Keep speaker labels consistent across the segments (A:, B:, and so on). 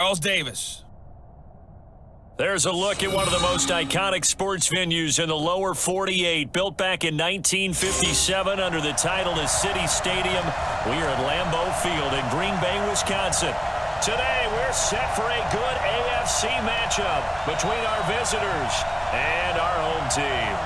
A: Charles Davis.
B: There's a look at one of the most iconic sports venues in the lower 48. Built back in 1957 under the title of City Stadium. We are at Lambeau Field in Green Bay, Wisconsin. Today, we're set for a good AFC matchup between our visitors and our home team.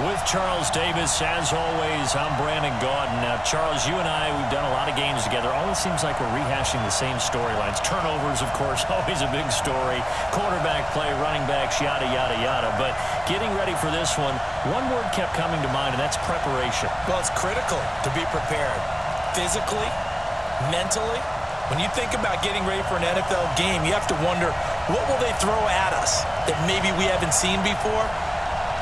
B: With Charles Davis, as always, I'm Brandon Gaudin. Now, Charles, you and I, we've done a lot of games together. Always seems like we're rehashing the same storylines. Turnovers, of course, always a big story. Quarterback play, running backs, yada, yada, yada. But getting ready for this one word kept coming to mind, and that's preparation.
C: Well, it's critical to be prepared. Physically, mentally. When you think about getting ready for an NFL game, you have to wonder, what will they throw at us that maybe we haven't seen before?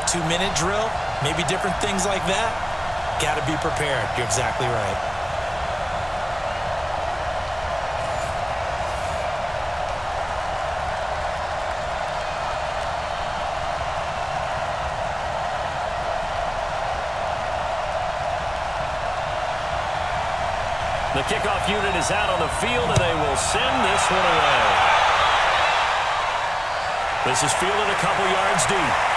C: 2-minute drill, maybe different things like that. Got to be prepared. You're exactly right.
B: The kickoff unit is out on the field, and they will send this one away. This is fielded a couple yards deep.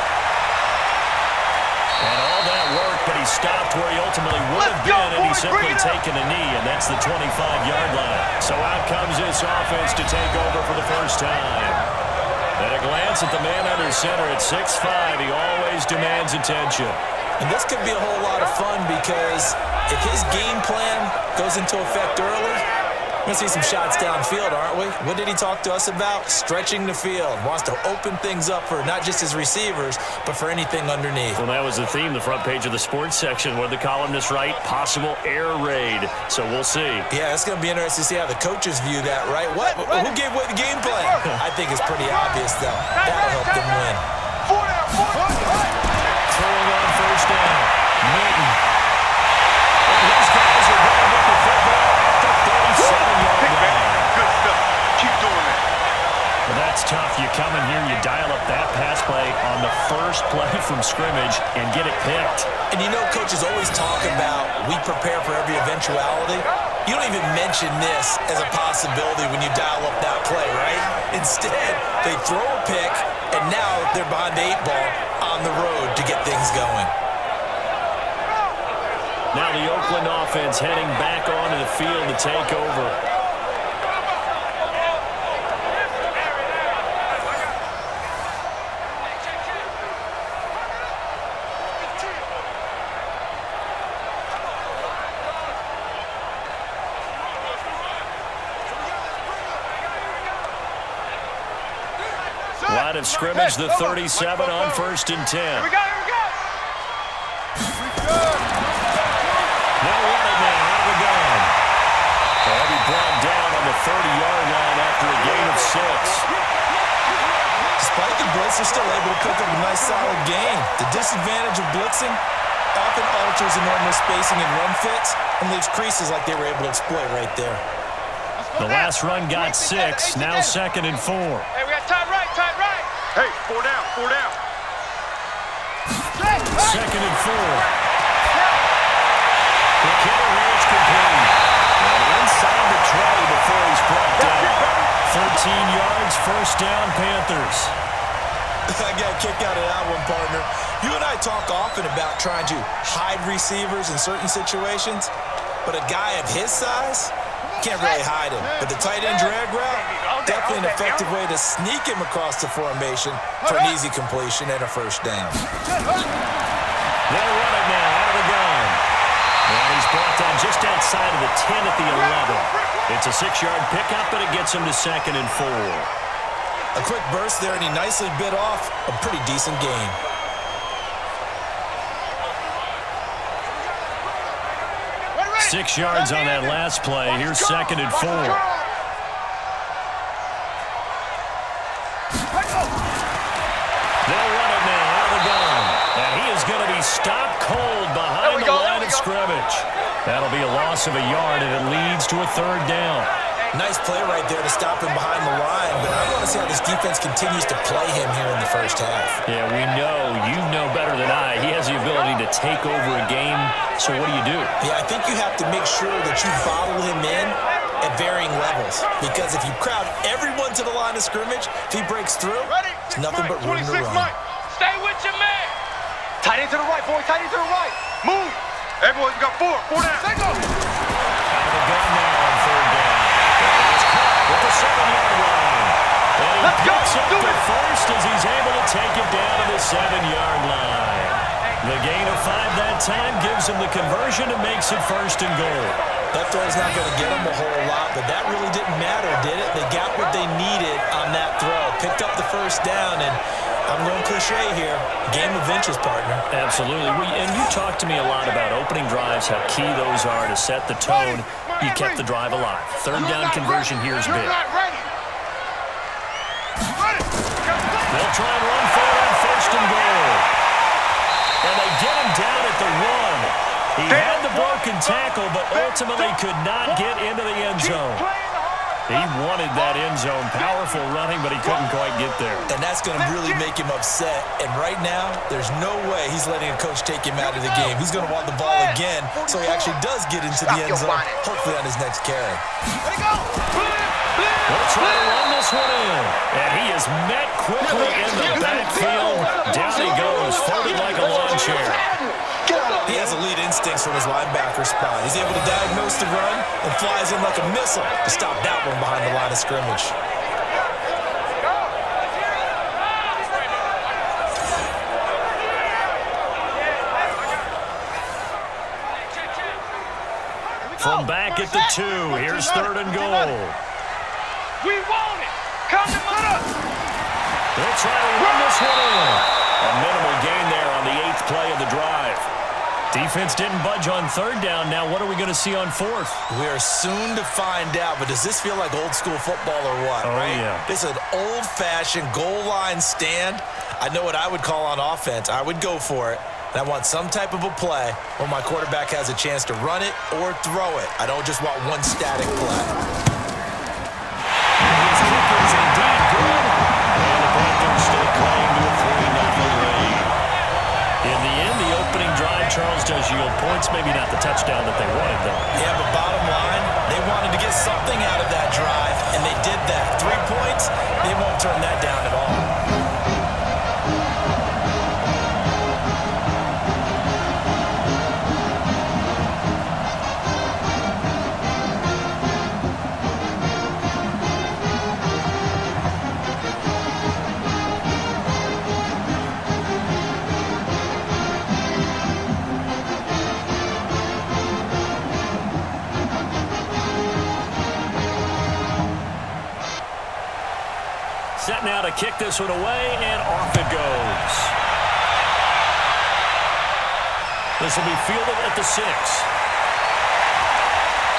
B: And all that work, but he stopped where he ultimately would have been, and he's simply taken a knee, and that's the 25-yard line. So out comes this offense to take over for the first time. At a glance at the man under center at 6'5", he always demands attention.
C: And this could be a whole lot of fun because if his game plan goes into effect early, we're going to see some shots downfield, aren't we? What did he talk to us about? Stretching the field. Wants to open things up for not just his receivers, but for anything underneath.
B: Well, that was the theme, the front page of the sports section, where the columnists write, possible air raid. So we'll see.
C: Yeah, it's going to be interesting to see how the coaches view that, right? Who gave away the game plan? I think it's pretty obvious, though. That'll help them win.
B: Throwing on first down. Milton. These guys are going to get the football at the 37-yard line.
D: Good stuff. Keep doing that.
B: Well, that's tough. You come in here, you dial up that pass play on the first play from scrimmage and get it picked.
C: And you know, coaches always talk about we prepare for every eventuality. You don't even mention this as a possibility when you dial up that play, right? Instead, they throw a pick, and now they're behind the 8-ball on the road to get things going.
B: Now the Oakland offense heading back onto the field to take over. Line of scrimmage, the 37 on 1st and 10.
D: Here we go.
B: They'll run it now out of the gun. They'll be brought down on the 30-yard line after a gain of 6.
C: Despite the blitz, they're still able to pick up a nice solid gain. The disadvantage of blitzing often alters the normal spacing and run fits and leaves creases like they were able to exploit right there.
B: The last run got 6, now 2nd and 4.
D: Hey, we got time right. Hey, 4 down.
B: 2nd and 4. The killer range complete. And inside the 20 before he's brought down. 13 yards, first down, Panthers.
C: I got a kick out of that one, partner. You and I talk often about trying to hide receivers in certain situations, but a guy of his size can't really hide him. But the tight end drag route, definitely an effective way to sneak him across the formation for an easy completion and a first down.
B: They'll run it now out of the gun. And he's brought down just outside of the 10 at the 11. It's a 6-yard pickup, but it gets him to 2nd and 4.
C: A quick burst there, and he nicely bit off a pretty decent gain.
B: Six yards on that last play. Here's 2nd and 4. They'll run it now out of the gun. And he is going to be stopped cold behind the line of scrimmage. That'll be a loss of a yard, and it leads to a 3rd down.
C: Nice play right there to stop him behind the line, but I want to see how this defense continues to play him here in the first half.
B: Yeah, we know. You know better than I. He has the ability to take over a game, so what do?
C: Yeah, I think you have to make sure that you bottle him in at varying levels. Because if you crowd everyone to the line of scrimmage, if he breaks through, it's nothing but room to run.
D: Stay with your man. Tight end to the right, boy. Tight end to the right. Move. Everyone got 4 down. They go.
B: Out of the gun now on 3rd down. It's caught with the 7-yard line. And he picks up the first as he's able to take it down to the 7-yard line. The gain of 5 that time gives him the conversion and makes it 1st and goal.
C: That throw's not going to get them a whole lot, but that really didn't matter, did it? They got what they needed on that throw. Picked up the 1st down, and I'm going cliche here. Game of inches, partner.
B: Absolutely. And you talked to me a lot about opening drives, how key those are to set the tone. You kept the drive alive. 3rd down conversion here is big. They'll try and run for it on 1st and goal. And they get him down at the 1. He had the broken tackle, but ultimately could not get into the end zone. He wanted that end zone. Powerful running, but he couldn't quite get there.
C: And that's going to really make him upset. And right now, there's no way he's letting a coach take him out of the game. He's going to want the ball again, so he actually does get into the end zone, hopefully on his next carry.
B: We'll try to run this one in. And he is met quickly in the backfield. Down he goes, folded like a lawn chair.
C: He has elite instincts from his linebacker spot. He's able to diagnose the run and flies in like a missile to stop that one behind the line of scrimmage.
B: From back at the 2, here's 3rd and goal.
D: We want it. Come to us.
B: They'll try to run this one in. A minimal gain there on the 8th play of the drive. Defense didn't budge on 3rd down. Now what are we going to see on 4th?
C: We are soon to find out, but does this feel like old school football or what,
B: Oh,
C: right?
B: yeah.
C: This is an old-fashioned goal line stand. I know what I would call on offense. I would go for it. And I want some type of a play where my quarterback has a chance to run it or throw it. I don't just want one static play.
B: His kick is indeed good. And the Panthers stay playing to a 3-0 lead. In the end, the opening drive, Charles, does yield points. Maybe not the touchdown that they wanted, though.
C: Yeah, but bottom line, they wanted to get something out of that drive, and they did that. 3 points, they won't turn that down at all.
B: Set now to kick this one away, and off it goes. This will be fielded at the 6.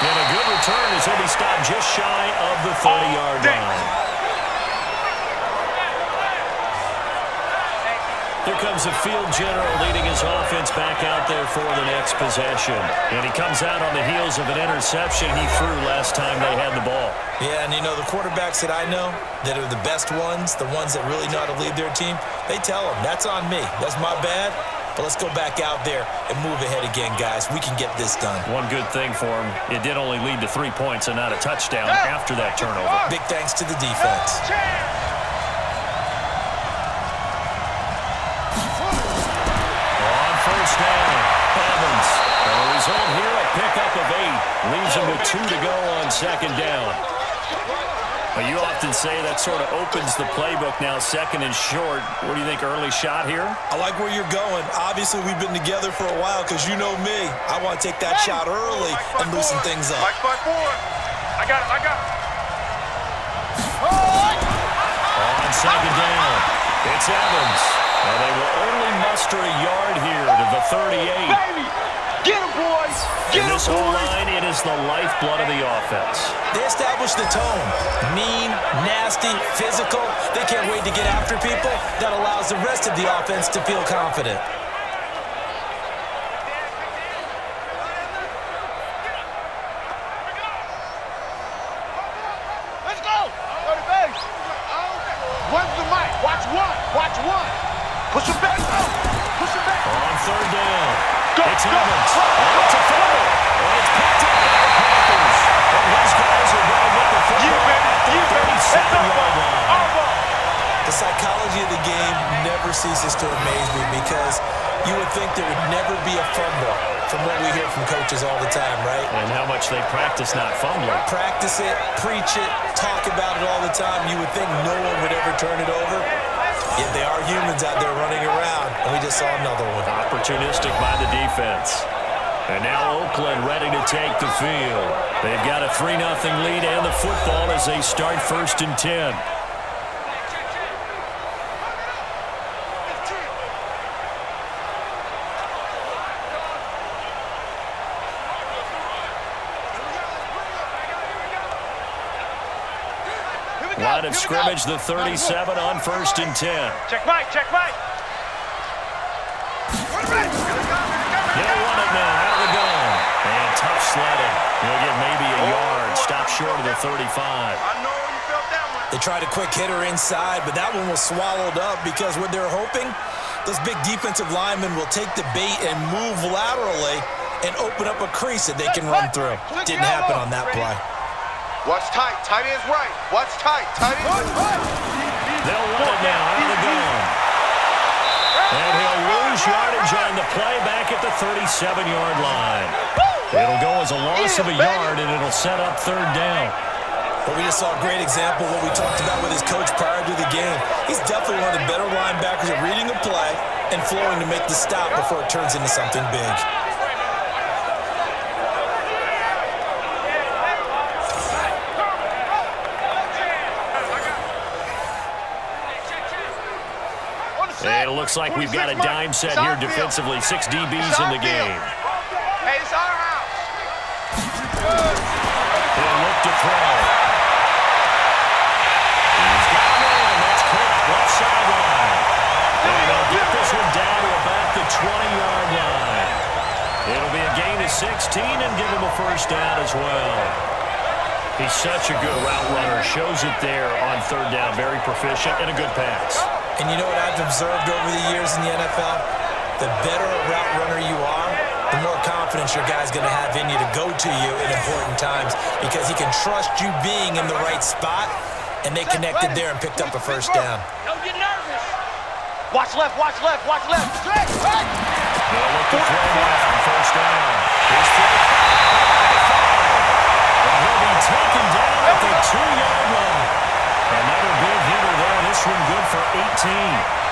B: And a good return as he'll be stopped just shy of the 30-yard line. Here comes the field general leading his offense back out there for the next possession. And he comes out on the heels of an interception he threw last time they had the ball.
C: Yeah, and you know, the quarterbacks that I know that are the best ones, the ones that really know how to lead their team, they tell them, that's on me. That's my bad. But let's go back out there and move ahead again, guys. We can get this done.
B: One good thing for him, it did only lead to 3 points and not a touchdown after that turnover.
C: Big thanks to the defense.
B: On 1st down, Evans. The result here, a pickup of 8. Leaves him with 2 to go on 2nd down. Well, you often say that sort of opens the playbook now, 2nd and short. What do you think, early shot here?
C: I like where you're going. Obviously, we've been together for a while because you know me. I want to take that shot early and loosen things up.
D: Mike, I got it.
B: On 2nd down, it's Evans. Well, they will only muster a yard here to the 38.
D: Baby, get him, boys.
B: In this whole line, it is the lifeblood of the offense.
C: They establish the tone. Mean, nasty, physical. They can't wait to get after people. That allows the rest of the offense to feel confident.
D: Let's go. Go to base. One's the mic. Watch one. Push him back.
B: On 3rd down,
D: Go,
B: it's
D: go.
B: Evans. And it's a fumble. And it's picked up by the Panthers. And his guys are
C: game never ceases to amaze me because you would think there would never be a fumble from what we hear from coaches all the time, right?
B: And how much they practice not fumbling.
C: Practice it, preach it, talk about it all the time. You would think no one would ever turn it over. Yet they are humans out there running around, and we just saw another one.
B: Opportunistic by the defense. And now Oakland ready to take the field. They've got a 3-0 lead and the football as they start 1st and 10. Line of scrimmage, the 37 on 1st and 10.
D: Check Mike, check Mike.
B: They'll run it now out of the gun. And tough sledding. He'll get maybe a yard. Stop short of the 35.
D: I know you felt that one.
C: They tried a quick hitter inside, but that one was swallowed up because what they're hoping, those big defensive linemen will take the bait and move laterally and open up a crease that they can run through. Didn't happen on that play.
D: Watch tight. Tight end's right. Watch tight. Tight end's right.
B: They'll run it now out of the gun. And he'll lose yardage on the play back at the 37-yard line. It'll go as a loss of a yard, and it'll set up 3rd down.
C: But we just saw a great example of what we talked about with his coach prior to the game. He's definitely one of the better linebackers at reading a play and flowing to make the stop before it turns into something big.
B: And it looks like we've got a dime set here defensively. 6 DBs in the game.
D: Hey, it's our house.
B: He'll look to throw. He's got a man. That's caught left sideline. And they'll get this one down to about the 20-yard line. It'll be a gain of 16 and give him a 1st down as well. He's such a good route runner. Shows it there on 3rd down. Very proficient and a good pass.
C: And you know what I've observed over the years in the NFL? The better a route runner you are, the more confidence your guy's going to have in you to go to you in important times because he can trust you being in the right spot, and they connected there and picked up a 1st down.
D: Don't get nervous. Watch left, watch left, watch left.
B: They'll look to throw now on 1st down. Here's throw. And he'll be taken down at the 2-yard line. Another big hitter there. This one good for 18.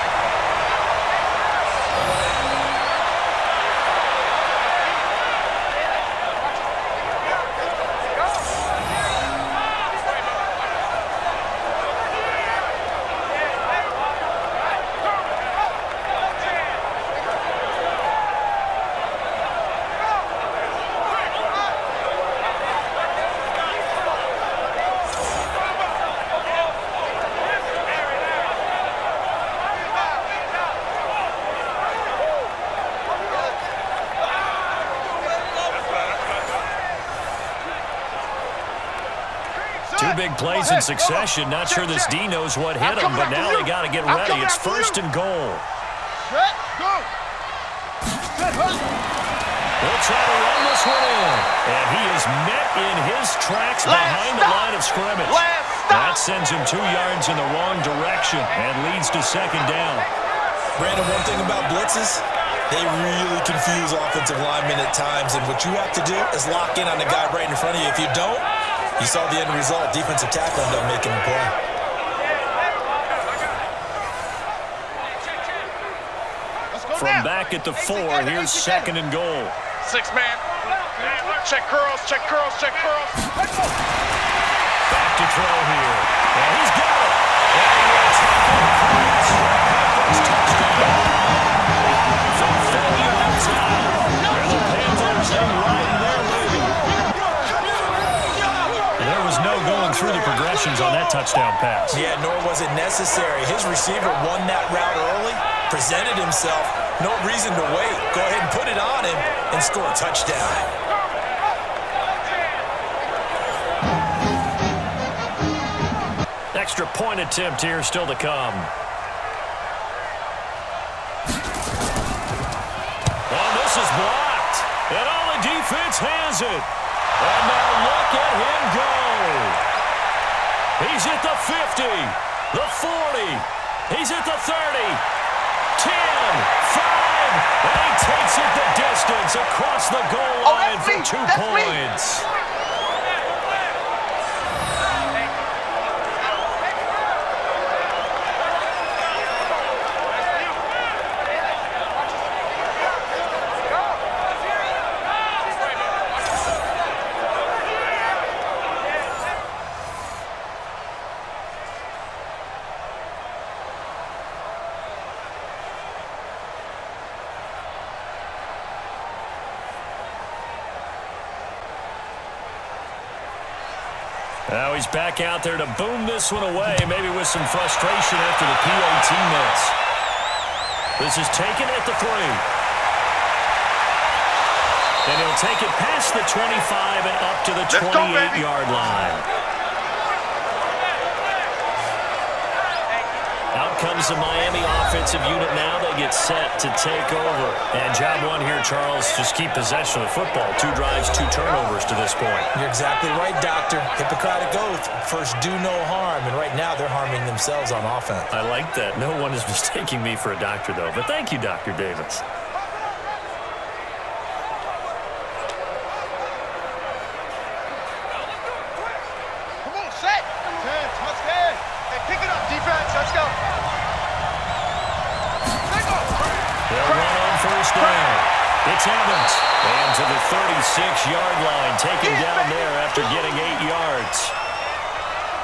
B: Big plays in succession. Not sure this D knows what hit him, but now they got to get ready. It's 1st and goal. They'll try to run this one in. And he is met in his tracks behind the line of scrimmage. That sends him 2 yards in the wrong direction and leads to 2nd down.
C: Brandon, one thing about blitzes, they really confuse offensive linemen at times, and what you have to do is lock in on the guy right in front of you. If you don't, you saw the end result. Defensive tackle ended up making the play.
B: From back at the 4, here's 2nd and goal.
D: 6 man. Check curls, check curls, check curls.
B: Back to throw here. And he's got it. And he'll tackle across. First touchdown. From 30 yards out. And the Panthers are riding their lead. There was no going through the progressions on that touchdown pass.
C: Yeah, nor was it necessary. His receiver won that route early, presented himself. No reason to wait. Go ahead and put it on him and score a touchdown.
B: Extra point attempt here still to come. And this is blocked. And all the defense has it. And now look at him go. He's at the 50, the 40, He's at the 30. 10, 5, and he takes it the distance across the goal line for 2 points. Now he's back out there to boom this one away, maybe with some frustration after the PAT miss. This is taken at the 3. And he'll take it past the 25 and up to the 28-yard line. Out comes the Miami offensive unit now. They get set to take over. And job one here, Charles, just keep possession of the football. 2 drives, 2 turnovers to this point.
C: You're exactly right, Doctor. Hippocratic oath. First, do no harm. And right now, they're harming themselves on offense.
B: I like that. No one is mistaking me for a doctor, though. But thank you, Dr. Davis.
D: Come on, set. Let's go. Hey, pick it up, defense. Let's go.
B: They'll run on first down. It's Evans. And to the 36-yard line, taken down there after getting 8 yards.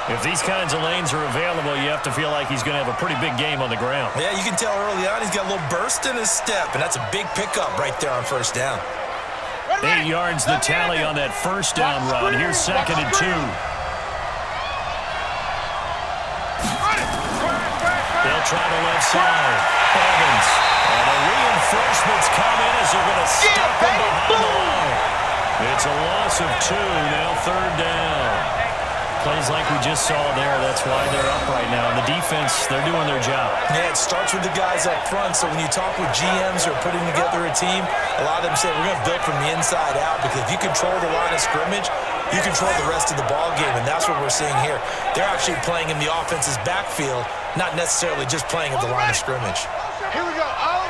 B: If these kinds of lanes are available, you have to feel like he's going to have a pretty big game on the ground.
C: Yeah, you can tell early on he's got a little burst in his step, and that's a big pickup right there on first down.
B: 8 yards the tally on that first down run. Here's 2nd and 2. They'll try the left side. Evans. And the reinforcements come in as they're going to stop him behind the line. It's a loss of 2. Now 3rd down. Plays like we just saw there. That's why they're up right now. And the defense, they're doing their job.
C: Yeah, it starts with the guys up front. So when you talk with GMs who are putting together a team, a lot of them say we're going to build from the inside out, because if you control the line of scrimmage, you control the rest of the ball game, and that's what we're seeing here. They're actually playing in the offense's backfield, not necessarily just playing at the line of scrimmage.
D: Here we go. Oh,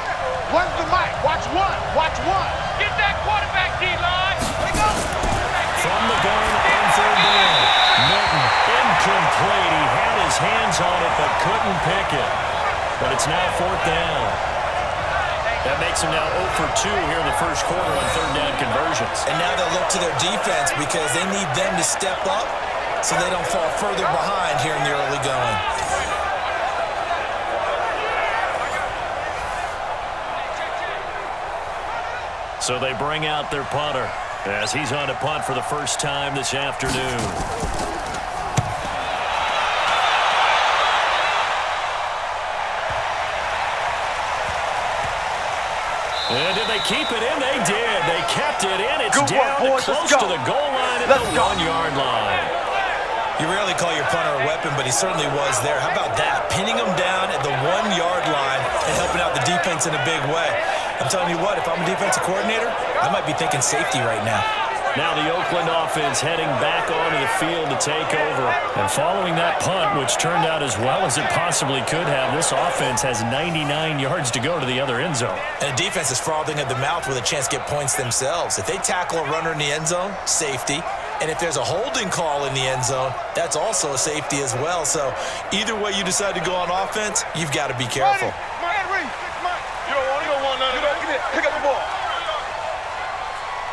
D: one's the mic. Watch one. Watch one. Get that quarterback, D-line. Here we go.
B: From the gun on 3rd down. Milton, incomplete. He had his hands on it but couldn't pick it. But it's now 4th down. That makes him now 0 for 2 here in the first quarter on 3rd down conversions.
C: And now they'll look to their defense because they need them to step up so they don't fall further behind here in the early going.
B: So they bring out their punter as he's on to punt for the first time this afternoon. And did they keep it in? They did. They kept it in. It's down close to the goal line at the 1-yard line.
C: You rarely call your punter a weapon, but he certainly was there. How about that? Pinning him down at the 1-yard line and helping out the defense in a big way. I'm telling you what, if I'm a defensive coordinator, I might be thinking safety right now.
B: Now the Oakland offense heading back onto the field to take over. And following that punt, which turned out as well as it possibly could have, this offense has 99 yards to go to the other end zone.
C: And the defense is frothing at the mouth with a chance to get points themselves. If they tackle a runner in the end zone, safety. And if there's a holding call in the end zone, that's also a safety as well. So either way you decide to go on offense, you've got to be careful.
D: You don't want none of that. Get it. Pick up the ball.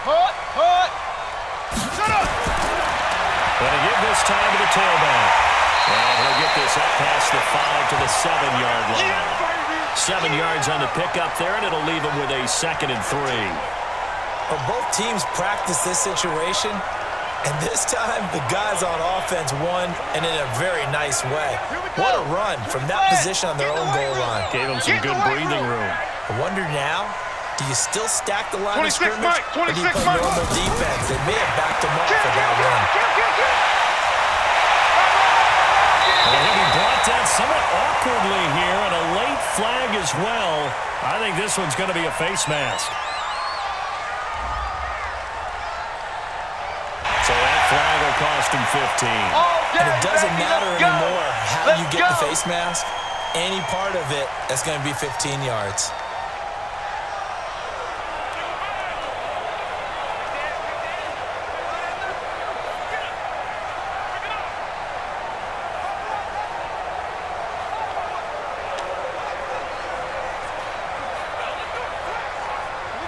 D: Hut. Shut up.
B: Going to give this time to the tailback. And he'll get this up past the 5 to the 7-yard line. 7 yards on the pickup there, and it'll leave him with a 2nd and 3.
C: Well, both teams practice this situation, and this time the guys on offense won, and in a very nice way. What a run from that position on their own goal line.
B: Gave him some good breathing room.
C: I wonder now, do you still stack the line of scrimmage, or do you play normal defense? They may have backed him up for that run.
B: Well, he'll be brought down somewhat awkwardly here, and a late flag as well. I think this one's going to be a face mask. So that flag will cost him 15.
C: And it doesn't matter anymore how you get the face mask. any part of it that's going to be 15 yards.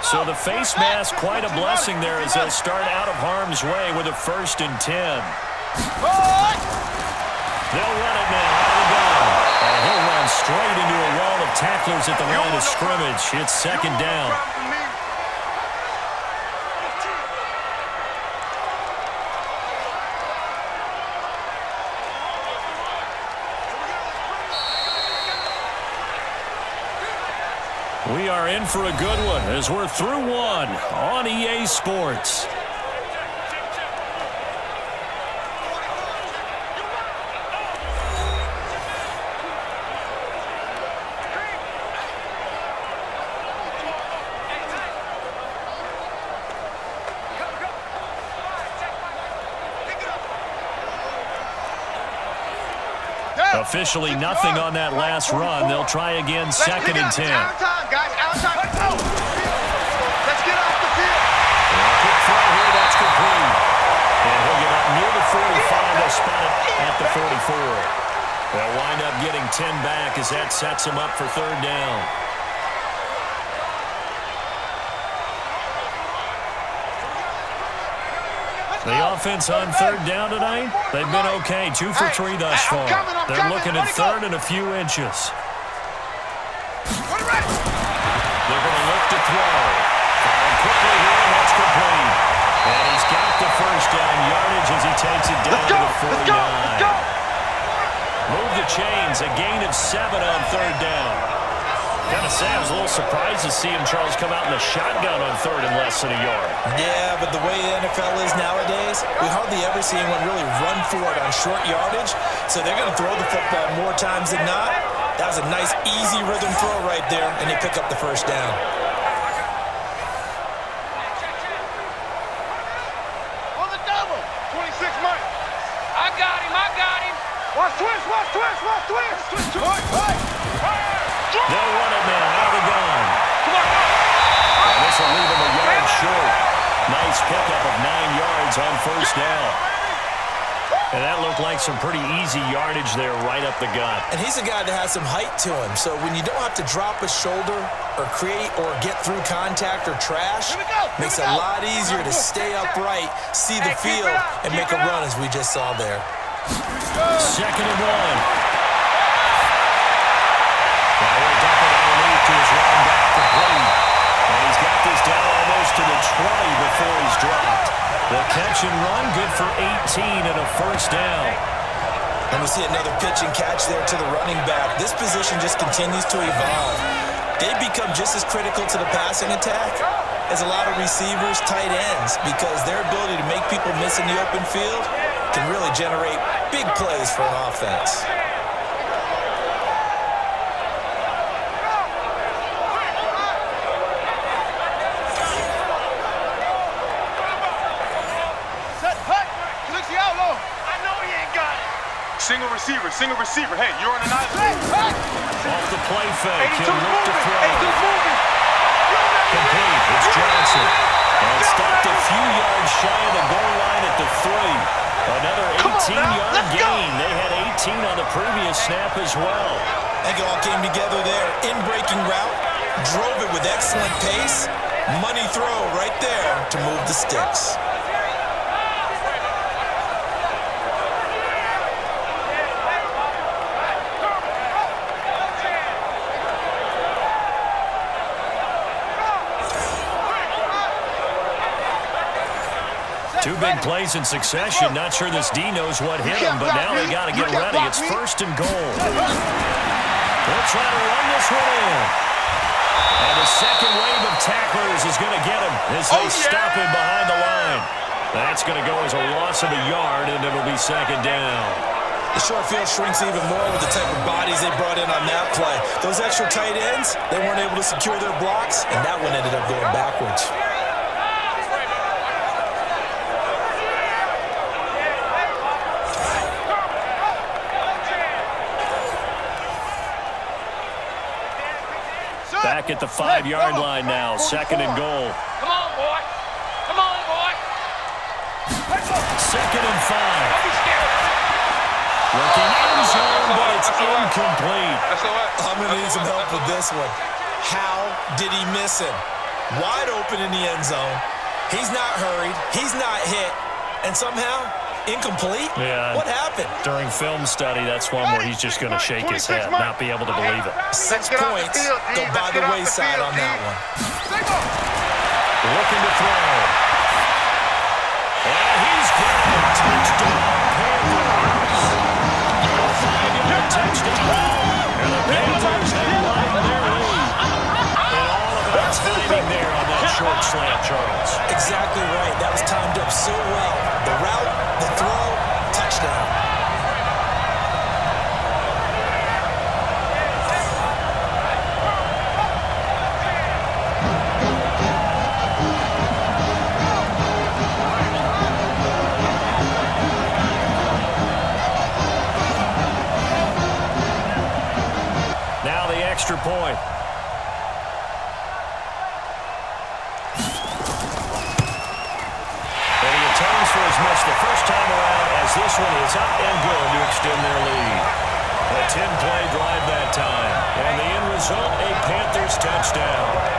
B: So the face mask, quite a blessing there as they'll start out of harm's way with a 1st and 10. They'll run it now out of the gun. And he'll run straight into a wall of tacklers at the line of scrimmage. It's 2nd down. We are in for a good one as we're through one on EA Sports. Officially nothing on that last run. They'll try again, 2nd and 10.
D: Out of time, guys. Out of time. Let's get off the field.
B: Quick throw here, that's complete. And he'll get up near the 45. They'll spot it at the 44. They'll wind up getting 10 back as that sets them up for 3rd down. The offense on 3rd down tonight, they've been okay. 2 for 3 thus far. They're looking at 3rd and a few inches. They're going to look to throw. Firing quickly here, and that's complete. And he's got the 1st down yardage as he takes it down to the 49. Move the chains, a gain of 7 on 3rd down. Gotta say, I was a little surprised to see him, Charles, come out in the shotgun on 3rd and less than a yard.
C: Yeah, but the way the NFL is nowadays, we hardly ever see anyone really run for it on short yardage. So they're going to throw the football more times than not. That was a nice, easy rhythm throw right there, and they pick up the 1st down.
D: On the double. 26 Mike. I got him. Watch twist.
B: They'll run it now out of the gun. And this will leave him a yard short. Nice pickup of 9 yards on 1st down. And that looked like some pretty easy yardage there right up the gut.
C: And he's a guy that has some height to him. So when you don't have to drop a shoulder or create or get through contact or trash, makes it a lot easier to stay upright, see the field, and make a run as we just saw there.
B: 2nd and 1. Now he'll dump it underneath to his running back complete. And he's got this down almost to the 20 before he's dropped. The catch and run, good for 18 and a 1st down.
C: And we see another pitch and catch there to the running back. This position just continues to evolve. They become just as critical to the passing attack as a lot of receivers, tight ends, because their ability to make people miss in the open field can really generate big plays for an offense.
D: Single receiver. Hey, you're on an island.
B: Off the play fake, he'll look to throw. Complete, it's Johnson. And stopped a few yards shy of the goal line at the 3. Another 18-yard gain. They had 18 on the previous snap as well.
C: I think it all came together there. In-breaking route, drove it with excellent pace. Money throw right there to move the sticks.
B: Two big plays in succession. Not sure this D knows what hit him, but now they got to get ready. It's 1st and goal. They'll try to run this one in. And the second wave of tacklers is going to get him as they stop him behind the line. That's going to go as a loss of a yard, and it'll be 2nd down.
C: The short field shrinks even more with the type of bodies they brought in on that play. Those extra tight ends, they weren't able to secure their blocks, and that one ended up going backwards.
B: back at the 5-yard line now. 2nd and goal.
D: Come on, boy. Come on, boy.
B: 2nd and 5.
D: Don't be scared.
B: Looking end zone, but it's incomplete.
C: I'm going to need some help with this one. How did he miss him? Wide open in the end zone. He's not hurried. He's not hit. And somehow, incomplete?
B: Yeah.
C: What happened?
B: During film study, that's one where he's just going to shake his head, not be able to believe it.
C: 6 points go by the wayside on that one.
B: Looking to throw. And he's got a touchdown, Panthers. A 5-yard touchdown. And the Panthers have lightened their lead. And all about timing there on that short slant, Charles.
C: Exactly right. That was timed up so well. The route, the throw, touchdown.
B: Now the extra point. And he atones for his miss the first time around as this one is up and good to extend their lead. A 10-play drive that time. And the end result, a Panthers touchdown.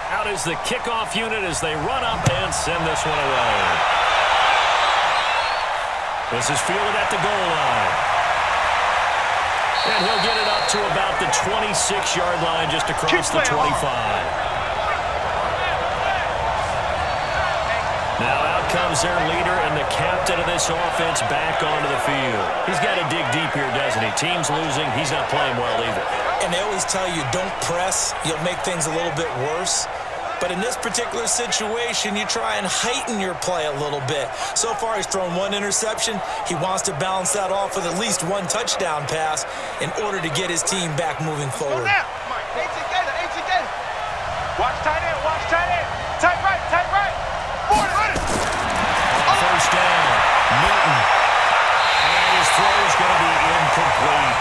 B: Out is the kickoff unit as they run up and send this one away. This is fielded at the goal line. And he'll get it up to about the 26-yard line just across the 25. Now out comes their leader and the captain of this offense back onto the field. He's got to dig deep here, doesn't he? Team's losing. He's not playing well either.
C: And they always tell you, don't press. You'll make things a little bit worse. But in this particular situation, you try and heighten your play a little bit. So far, he's thrown 1 interception. He wants to balance that off with at least 1 touchdown pass in order to get his team back moving forward.
D: Watch tight end, watch tight end. Tight right, tight right.
B: First down, Newton. And his throw is going to be incomplete.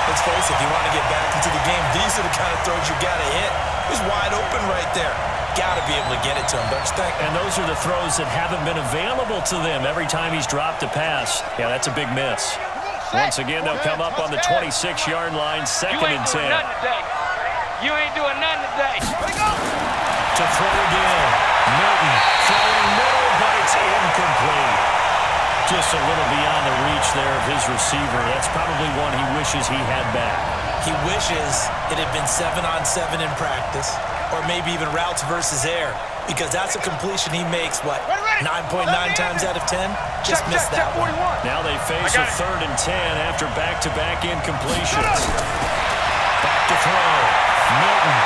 C: Let's face it, if you want to get back into the game, these are the kind of throws you got to hit. He's wide open right there. Got to be able to get it to him, don't you think?
B: And those are the throws that haven't been available to them every time he's dropped a pass. Yeah, that's a big miss. Once again, they'll come up on the 26-yard line, 2nd and 10.
D: You ain't doing nothing today.
B: To throw again. Newton throwing middle, but it's incomplete. Just a little beyond the reach there of his receiver. That's probably one he wishes he had back.
C: He wishes it had been 7-on-7 in practice, or maybe even routes versus air, because that's a completion he makes, 9.9 times out of 10? Just missed that one.
B: Now they face a 3rd and 10 after back-to-back incompletions. Back to throw. Newton.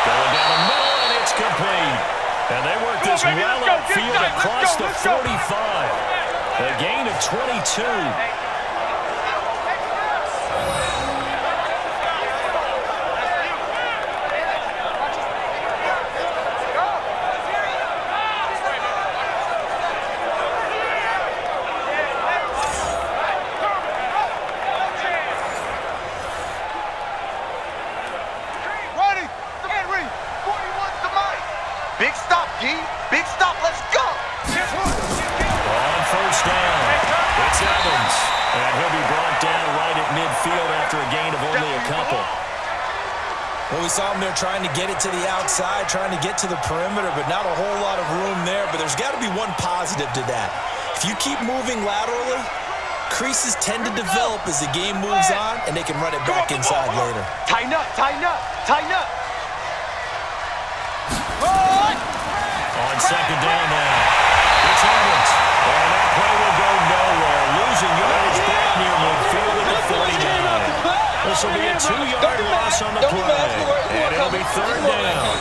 B: Going down the middle, and it's complete. And they work this well upfield across the 45. A gain of 22.
D: Big stop, G. Big stop. Let's go.
B: On first down, it's Evans. And he'll be brought down right at midfield after a gain of only a couple.
C: Well, we saw him there trying to get it to the outside, trying to get to the perimeter, but not a whole lot of room there. But there's got to be one positive to that. If you keep moving laterally, creases tend to develop as the game moves on, and they can run it back inside later.
D: Tighten up, tighten up, tighten up.
B: On 2nd down now, it's Evans. This will be a 2-yard loss on the play. And it'll be 3rd down.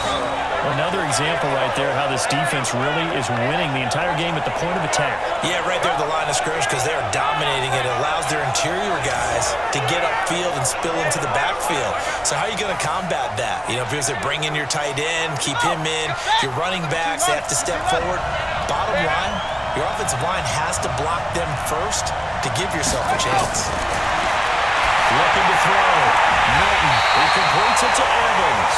A: Another example right there how this defense really is winning the entire game at the point of attack.
C: Yeah, right there at the line of scrimmage because they are dominating it. It allows their interior guys to get upfield and spill into the backfield. So how are you going to combat that? You know, because they bring in your tight end, keep him in. Your running backs, they have to step forward. Bottom line, your offensive line has to block them first to give yourself a chance.
B: Looking to throw. Milton. He completes it to Evans.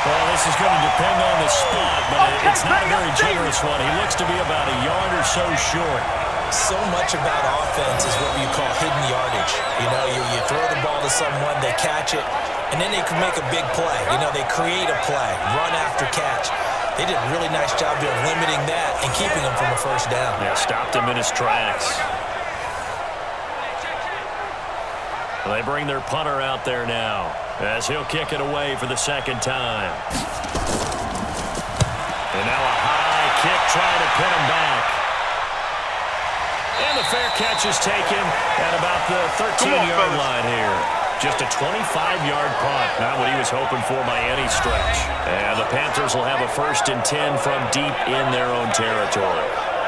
B: Well, this is going to depend on the spot, but it's not a very generous one. He looks to be about a yard or so short.
C: So much about offense is what you call hidden yardage. You know, you throw the ball to someone, they catch it, and then they can make a big play. You know, they create a play, run after catch. They did a really nice job of limiting that and keeping him from a first down.
B: Yeah, stopped him in his tracks. They bring their punter out there now as he'll kick it away for the 2nd time. And now a high kick trying to pin him back. And the fair catch is taken at about the 13-yard line here. Just a 25-yard punt. Not what he was hoping for by any stretch. And the Panthers will have a 1st and 10 from deep in their own territory.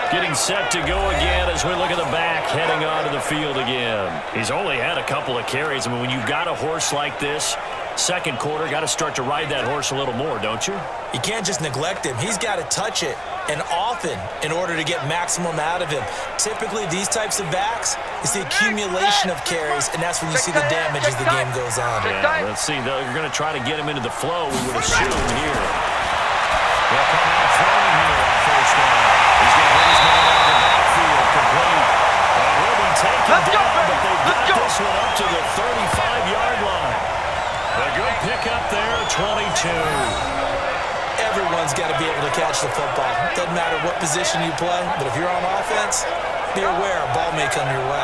B: Getting set to go again as we look at the back heading onto the field again. He's only had a couple of carries. I mean, when you've got a horse like this, 2nd quarter, got to start to ride that horse a little more, don't you?
C: You can't just neglect him. He's got to touch it, and often, in order to get maximum out of him. Typically, these types of backs, it's the accumulation of carries, and that's when you see the damage as the game goes on.
B: Yeah, let's see. They're going to try to get him into the flow, we would assume here. They'll come out throwing here on 1st down. He's going to hit his man out of the backfield, complete. And will be taken down, but they've got this one up to the 35-yard line. A good pickup there, 22.
C: Everyone's got to be able to catch the football. Doesn't matter what position you play, but if you're on offense, be aware a ball may come your way.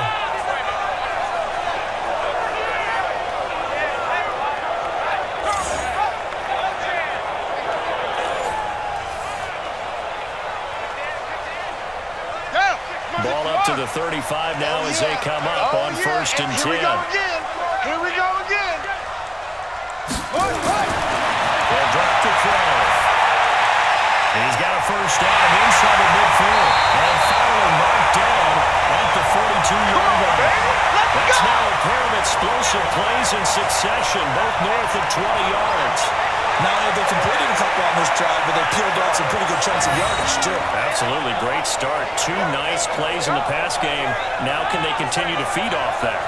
B: Ball up to the 35 now as they come up on 1st and 10.
D: Here we go again.
B: They'll drop the throw. He's got a 1st down inside of midfield. And finally marked down at the 42-yard line. That's now a pair of explosive plays in succession, both north of 20 yards.
C: Not only have they completed a couple on this drive, but they peeled off some pretty good chunks of yardage, too.
B: Absolutely. Great start. 2 nice plays in the pass game. Now can they continue to feed off that?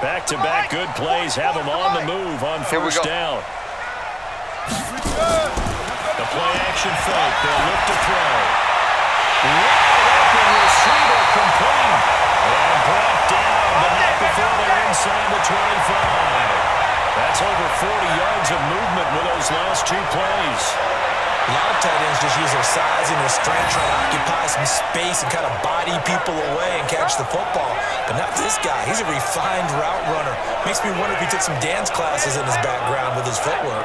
B: Back-to-back good plays have them on the move on 1st down. The play-action fake. They'll look to throw. Wide open receiver complete. And brought down, but not before they're inside the 25. That's over 40 yards of movement with those last 2 plays.
C: A lot of tight ends just use their size and their strength, try to occupy some space and kind of body people away and catch the football. But not this guy. He's a refined route runner. Makes me wonder if he took some dance classes in his background with his footwork.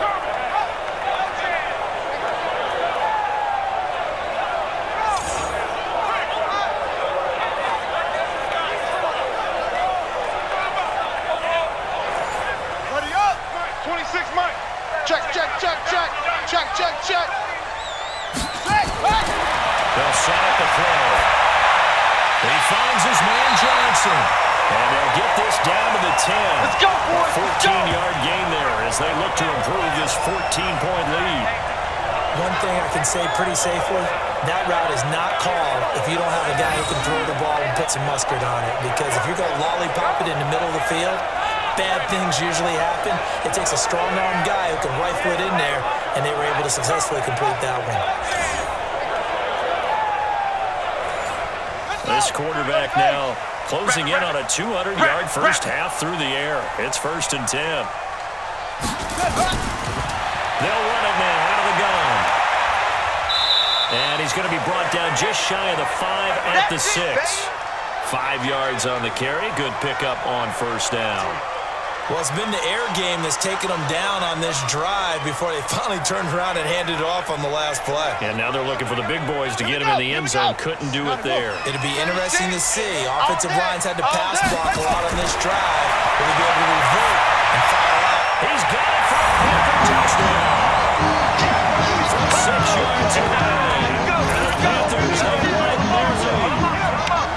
D: Ready up. 26 Mike. Check.
B: They'll set up the throw. He finds his man Johnson. And they'll get this down to the 10.
D: Let's go, boys.
B: 14-yard gain there as they look to improve this 14-point lead.
C: One thing I can say pretty safely, that route is not called if you don't have a guy who can throw the ball and put some mustard on it. Because if you're going to lollipop it in the middle of the field, bad things usually happen. It takes a strong-armed guy who can rifle it in there, and they were able to successfully complete that one.
B: This quarterback now closing in on a 200-yard first half through the air. It's 1st and 10. They'll run it now out of the gun. And he's going to be brought down just shy of the 5 at the 6. 5 yards on the carry. Good pickup on 1st down.
C: Well, it's been the air game that's taken them down on this drive before they finally turned around and handed it off on the last play.
B: And now they're looking for the big boys to get him in the end zone. Couldn't do it there.
C: It'll be interesting to see. Offensive lines had to pass block a lot on this drive. Will they be able to revert and fire out?
B: He's got it for a Panther touchdown. From 6 yards away. The Panthers have led their lead.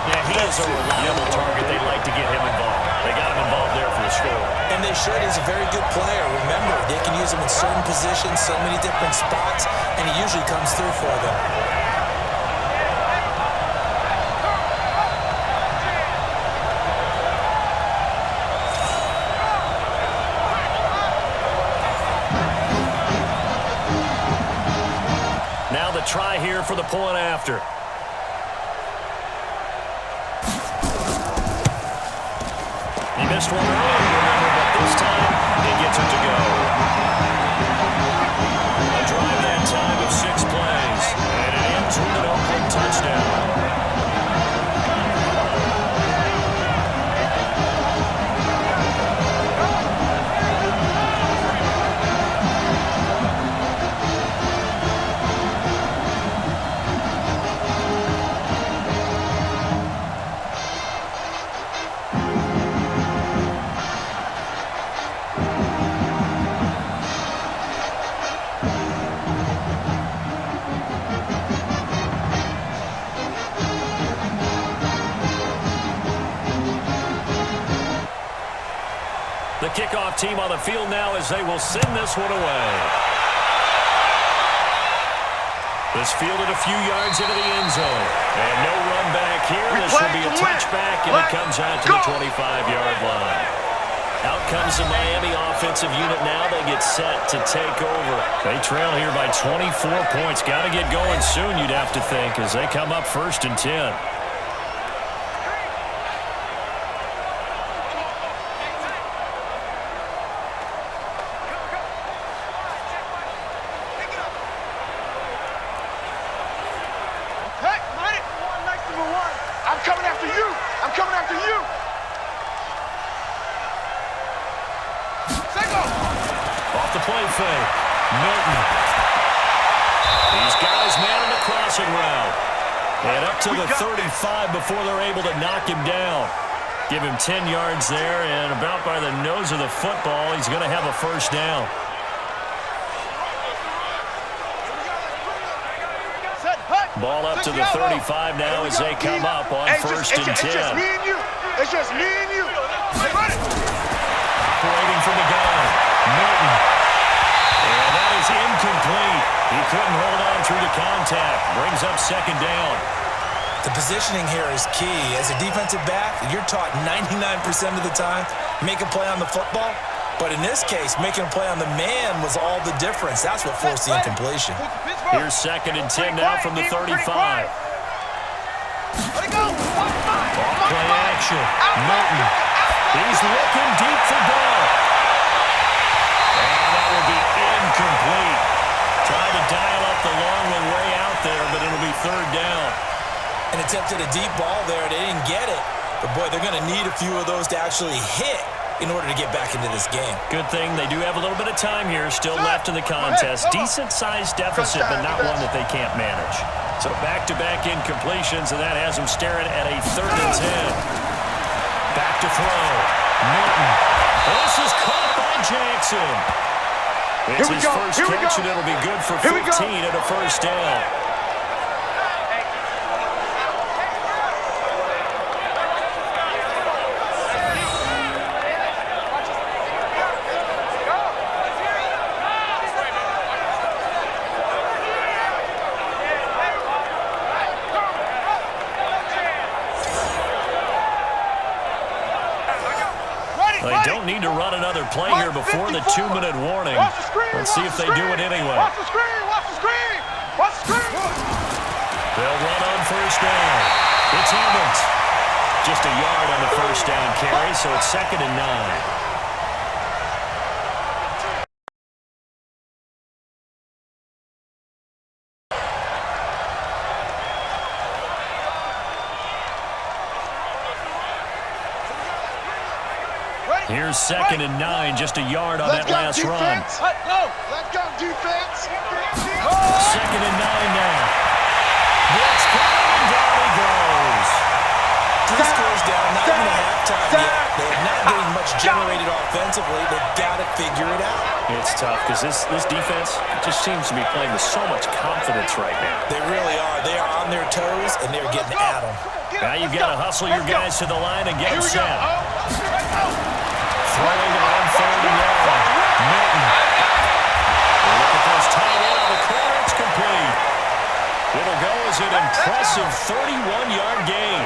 B: Yeah, he is a reliable target. They'd like to get him involved. They got him involved there for the score.
C: And they should. He's a very good player. Remember, they can use him in certain positions, so many different spots, and he usually comes through for them.
B: Now the try here for the point after. He missed one earlier, remember, but this time he gets it to go. A drive that time of 6 plays, and it ends with an Oakland touchdown. The kickoff team on the field now as they will send this one away. This fielded a few yards into the end zone. And no run back here. This will be a touchback, and it comes out to the 25-yard line. Out comes the Miami offensive unit now. They get set to take over. They trail here by 24 points. Got to get going soon, you'd have to think, as they come up 1st and 10. Off the play fake. Milton. These guys man in the crossing route. And up to the 35 before they're able to knock him down. Give him 10 yards there, and about by the nose of the football, he's going to have a 1st down. Ball up to the 35 now as they come up on 1st and 10.
D: It's just me and you. It's just me and you.
B: Operating from the gun. Milton. And that is incomplete. He couldn't hold on through the contact. Brings up 2nd down.
C: The positioning here is key. As a defensive back, you're taught 99% of the time, make a play on the football. But in this case, making a play on the man was all the difference. That's what forced the incompletion.
B: Here's 2nd and 10 now from the 35. Play action. Milton. He's looking deep for ball. And that will be incomplete. Tried to dial up the long one way out there, but it'll be 3rd down.
C: And attempted a deep ball there. They didn't get it. But, boy, they're going to need a few of those to actually hit in order to get back into this game.
B: Good thing they do have a little bit of time here still left in the contest. Decent-sized deficit, but not one that they can't manage. So back-to-back incompletions, and that has them staring at a 3rd and 10. Back to throw. Milton. This is caught by Jackson. It's his first catch, and it'll be good for 15 and a 1st down. They don't need to run another play here before the 2-minute warning. Let's see if they do it anyway.
D: Watch the screen! Watch the screen! Watch the screen!
B: They'll run on 1st down. It's Evans. Just a yard on the 1st down carry, so it's 2nd and 9. Here's 2nd and 9, just a yard on that last run.
D: Let's go, defense.
B: 2nd and 9 now. Blitz coming, down he goes.
C: 3 scores down, not even a halftime yet. They have not getting much generated offensively. They've got to figure it out.
A: It's tough because this defense just seems to be playing with so much confidence right now.
C: They really are. They are on their toes, and they're getting at them.
B: Now you've got to hustle your guys to the line and get them set. Throwing it on 3rd and long. Milton. Look at this tight end on the corner. It's complete. It'll go as an impressive 31-yard gain.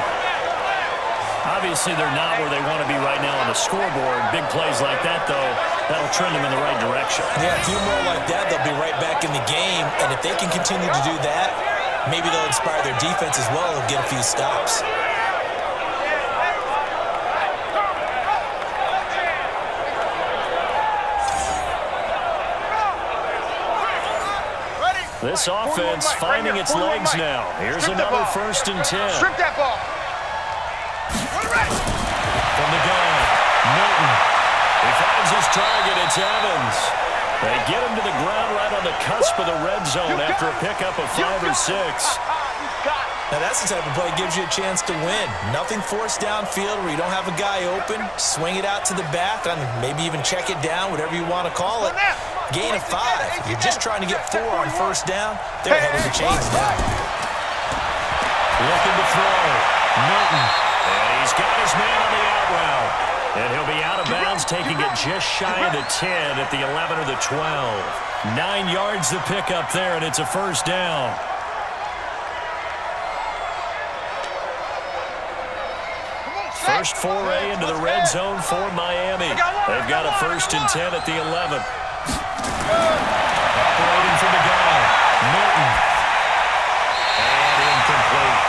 B: Obviously, they're not where they want to be right now on the scoreboard. Big plays like that, though, that'll trend them in the right direction.
C: Yeah, a few more like that, they'll be right back in the game. And if they can continue to do that, maybe they'll inspire their defense as well and get a few stops.
B: This offense finding its legs now. Here's another 1st and 10.
D: Strip that ball.
B: From the gun, Milton. He finds his target. It's Evans. They get him to the ground right on the cusp of the red zone after a pickup of 5 or 6.
C: Now that's the type of play that gives you a chance to win. Nothing forced downfield where you don't have a guy open. Swing it out to the back and maybe even check it down, whatever you want to call it. Gain of 5. You're just trying to get 4 on 1st down. They're ahead of the chains now.
B: Looking to throw. Milton. And he's got his man on the out route. And he'll be out of bounds, taking it just shy of the 10 at the 11 or the 12. 9 yards to pick up there, and it's a 1st down. First foray into the red zone for Miami. They've got a 1st and 10 at the 11. Operating from the guy, Milton. And incomplete.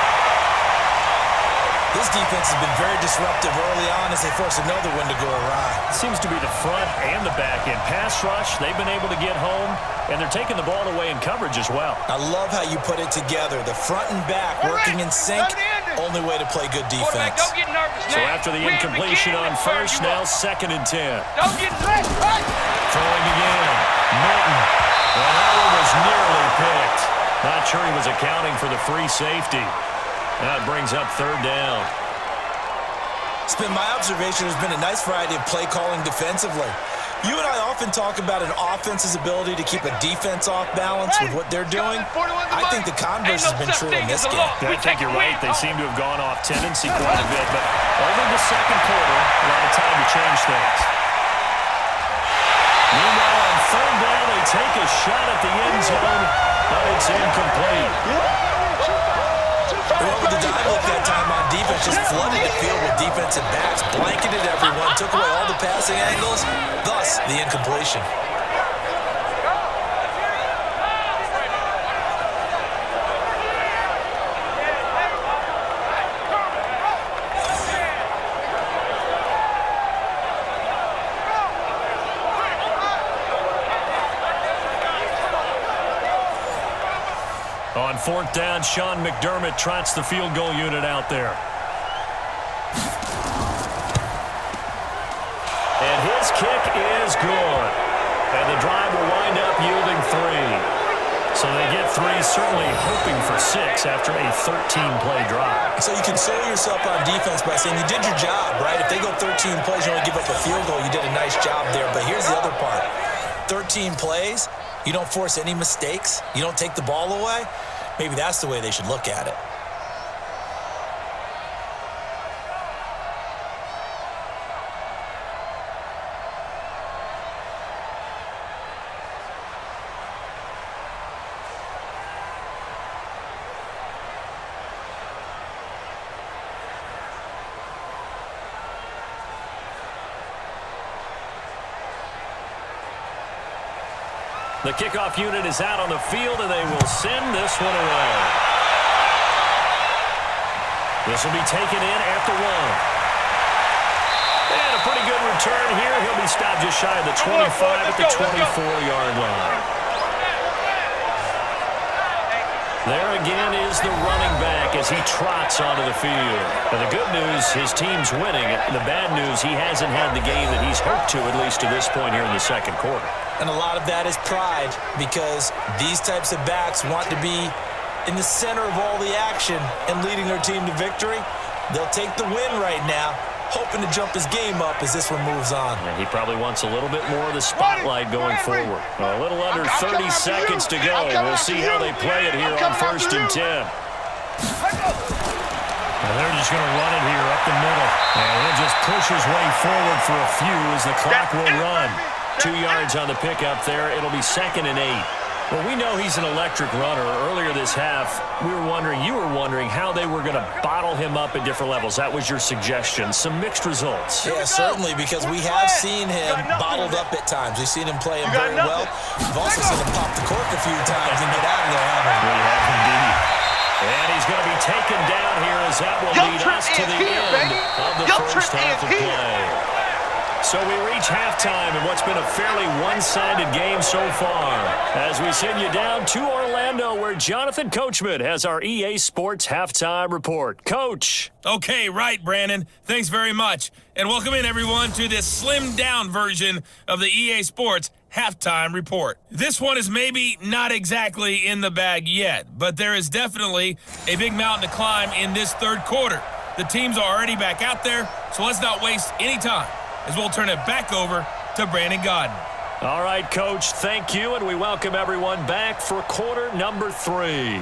C: This defense has been very disruptive early on as they force another one to go awry.
B: Seems to be the front and the back end. Pass rush, they've been able to get home, and they're taking the ball away in coverage as well.
C: I love how you put it together. The front and back working in sync. Only way to play good defense.
D: Don't get nervous now.
B: So after the incompletion on 1st, now 2nd and 10.
D: Don't get nervous.
B: Throwing again. Milton. And that one was nearly picked. Not sure he was accounting for the free safety. That brings up 3rd down.
C: It's been my observation there's been a nice variety of play calling defensively. You and I often talk about an offense's ability to keep a defense off balance with what they're doing. I think the converse has been true in this game.
B: I think you're right. They seem to have gone off tendency quite a bit, but over the 2nd quarter, a lot of time to change things. Meanwhile, on 3rd down, they take a shot at the end zone, but it's incomplete.
C: They went with the dime look that time on defense, just flooded the field with defensive backs, blanketed everyone, took away all the passing angles, thus the incompletion.
B: On 4th down, Sean McDermott trots the field goal unit out there. And his kick is good. And the drive will wind up yielding 3. So they get 3, certainly hoping for 6 after a 13-play drive.
C: So you console yourself on defense by saying you did your job, right? If they go 13 plays, you only give up a field goal, you did a nice job there. But here's the other part. 13 plays, you don't force any mistakes, you don't take the ball away. Maybe that's the way they should look at it.
B: The kickoff unit is out on the field, and they will send this one away. This will be taken in after 1. And a pretty good return here. He'll be stopped just shy of the 25 at the 24-yard line. There again is the running back as he trots onto the field. And the good news, his team's winning. The bad news, he hasn't had the game that he's hoped to, at least to this point here in the second quarter.
C: And a lot of that is pride, because these types of backs want to be in the center of all the action and leading their team to victory. They'll take the win right now, hoping to jump his game up as this one moves on.
B: And he probably wants a little bit more of the spotlight going forward. A little under 30 seconds to go. We'll see how they play it here on 1st and 10.
A: And they're just going to run it here up the middle. And he'll just push his way forward for a few as the clock will run.
B: 2 yards on the pickup there. It'll be 2nd and 8. Well, we know he's an electric runner. Earlier this half, you were wondering how they were going to bottle him up at different levels. That was your suggestion. Some mixed results.
C: Yeah, certainly, because we have seen him bottled up at times. We've seen him play him very well. We've also seen him pop the cork a few times and get out of there, haven't we?
B: We have indeed. And he's going to be taken down here as that will lead us to the end of the first half of play. So we reach halftime in what's been a fairly one-sided game so far. As we send you down to Orlando, where Jonathan Coachman has our EA Sports Halftime Report. Coach.
E: Okay, right, Brandon. Thanks very much. And welcome in, everyone, to this slimmed-down version of the EA Sports Halftime Report. This one is maybe not exactly in the bag yet, but there is definitely a big mountain to climb in this third quarter. The teams are already back out there, so let's not waste any time, as we'll turn it back over to Brandon Godden.
B: All right, Coach, thank you, and we welcome everyone back for quarter number 3.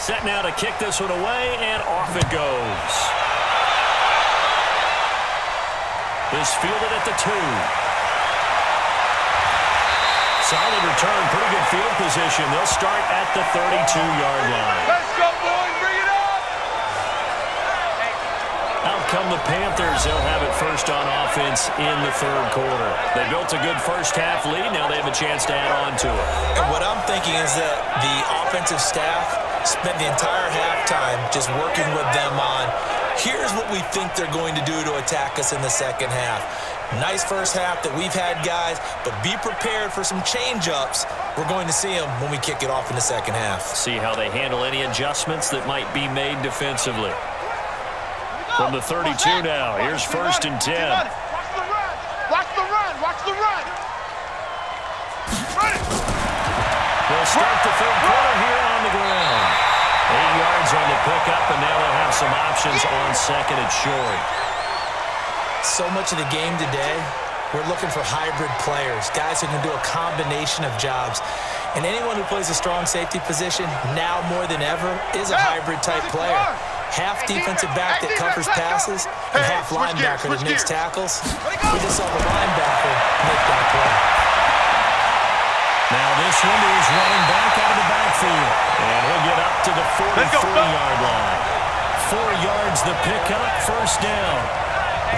B: Set now to kick this one away, and off it goes. Is fielded at the 2. Solid return, pretty good field position. They'll start at the 32-yard line.
D: Let's go, boys. Bring it up.
B: Out come the Panthers. They'll have it first on offense in the third quarter. They built a good first half lead. Now they have a chance to add on to it.
C: And what I'm thinking is that the offensive staff spent the entire halftime just working with them on, here's what we think they're going to do to attack us in the second half. Nice first half that we've had, guys, but be prepared for some change-ups. We're going to see them when we kick it off in the second half.
B: See how they handle any adjustments that might be made defensively. From the 32 now, here's 1st and 10.
D: Watch the run. Watch the run. Run it.
B: They'll start the third quarter here on the ground. 8 yards on the pickup, and now they'll have some options on 2nd and short.
C: So much of the game today, we're looking for hybrid players, guys who can do a combination of jobs. And anyone who plays a strong safety position, now more than ever, is a hybrid-type player. Half defensive back that covers passes, and half linebacker that makes tackles. We just saw the linebacker make that play.
B: Now this one is running back out of the backfield. And he'll get up to the 43-yard line. 4 yards the pickup, first down.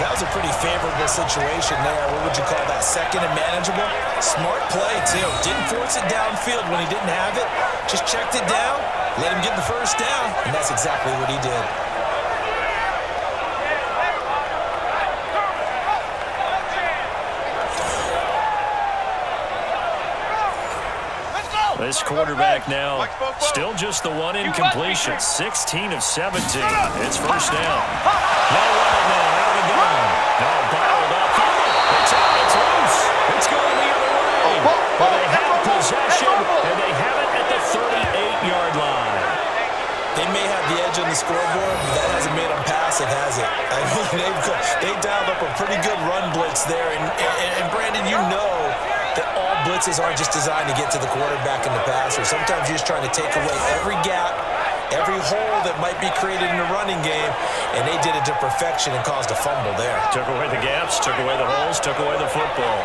C: That was a pretty favorable situation there. What would you call that? 2nd and manageable? Smart play, too. Didn't force it downfield when he didn't have it. Just checked it down, let him get the first down, and that's exactly what he did.
B: This quarterback now, still just the one incompletion. 16 of 17. It's first down. They'll run it now. Out of the gun. Now bottled up. It's loose. It's going the other way. But they have possession, and they have it at the 38-yard line.
C: They may have the edge on the scoreboard, but that hasn't made them passive, has it? I mean, they've dialed up a pretty good run blitz there. And Brandon, you know that all blitzes aren't just designed to get to the quarterback and the passer. Sometimes you're just trying to take away every gap, every hole that might be created in the running game, and they did it to perfection and caused a fumble there.
B: Took away the gaps, took away the holes, took away the football.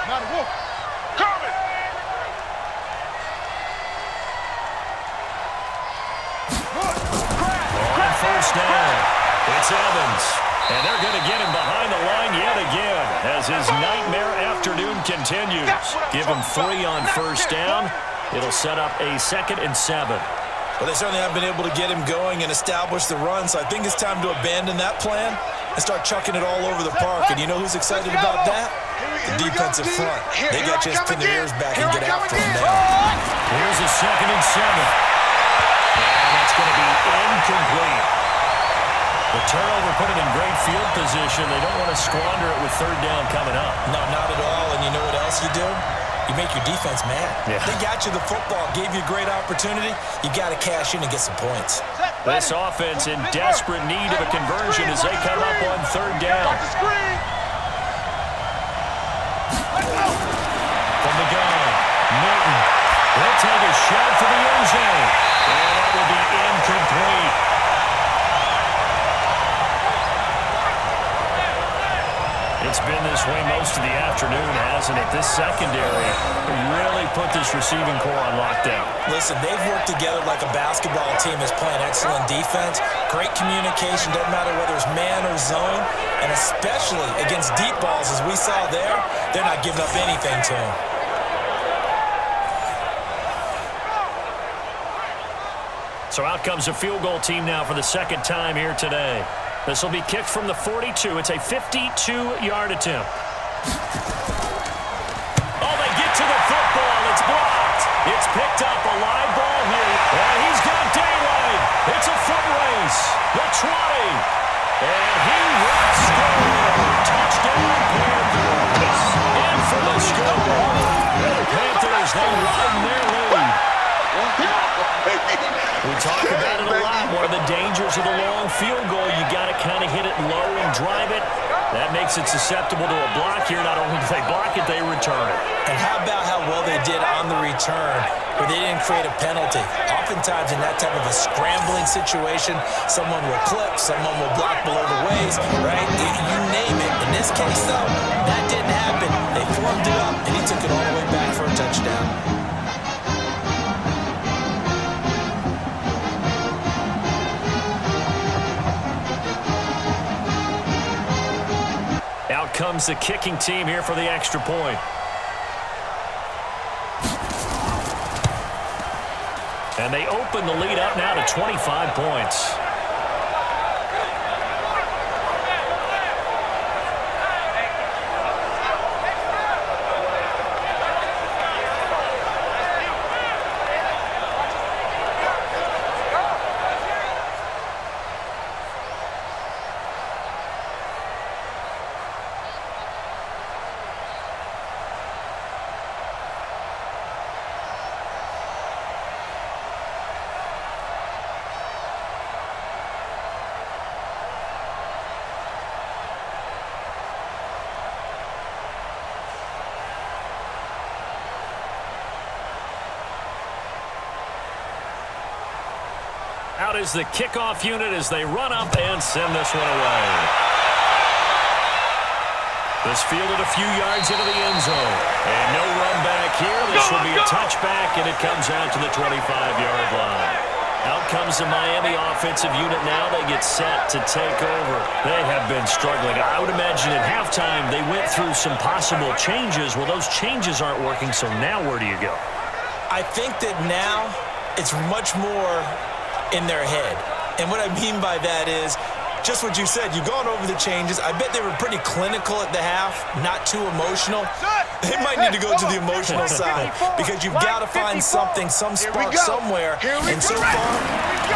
D: Now the wolf. Coming.
B: On first down, it's Evans. And they're going to get him behind the line yet again as his nightmare afternoon continues. Give him 3 on first down. It'll set up a 2nd and 7.
C: Well, they certainly have been able to get him going and establish the run, so I think it's time to abandon that plan and start chucking it all over the park. And you know who's excited about that? The defensive front. They got to just pin their ears back and get after him now.
B: Here's a 2nd and 7. And that's going to be incomplete. The turnover put it in great field position. They don't want to squander it with 3rd down coming up.
C: No, not at all. And you know what else you do? You make your defense mad.
B: Yeah.
C: They got you the football, gave you a great opportunity. You got to cash in and get some points.
B: This offense in desperate need of a conversion as they come up on 3rd down. From the gun, Norton. They'll take a shot for the end zone. And that will be incomplete. It's been this way most of the afternoon, hasn't it? This secondary really put this receiving core on lockdown.
C: Listen, they've worked together like a basketball team is playing excellent defense. Great communication, doesn't matter whether it's man or zone. And especially against deep balls, as we saw there, they're not giving up anything to them.
B: So out comes a field goal team now for the 2nd time here today. This will be kicked from the 42. It's a 52-yard attempt. Oh, they get to the football. It's blocked. It's picked up. A live ball here. And he's got daylight. It's a foot race. The 20. And he will score. Touchdown, Panthers. In for the score. The Panthers, they widen their lead. We talk about it a lot. One of the dangers of the long field goal, you got to kind of hit it low and drive it. That makes it susceptible to a block here. Not only do they block it, they return it.
C: And how about how well they did on the return, where they didn't create a penalty? Oftentimes in that type of a scrambling situation, someone will clip, someone will block below the waist, right? You name it. In this case, though, that didn't happen. They formed it up, and he took it all the way back for a touchdown.
B: Out comes the kicking team here for the extra point. And they open the lead up now to 25 points. Out is the kickoff unit as they run up and send this one away. This fielded a few yards into the end zone. And no run back here. This will be a touchback, and it comes out to the 25-yard line. Out comes the Miami offensive unit now. They get set to take over. They have been struggling. I would imagine at halftime they went through some possible changes. Well, those changes aren't working, so now where do you go?
C: I think that now it's much more in their head. And what I mean by that is just what you said. You've gone over the changes. I bet they were pretty clinical at the half, not too emotional. They might need to go to the emotional side because you've got to find something, some spark somewhere. And so far,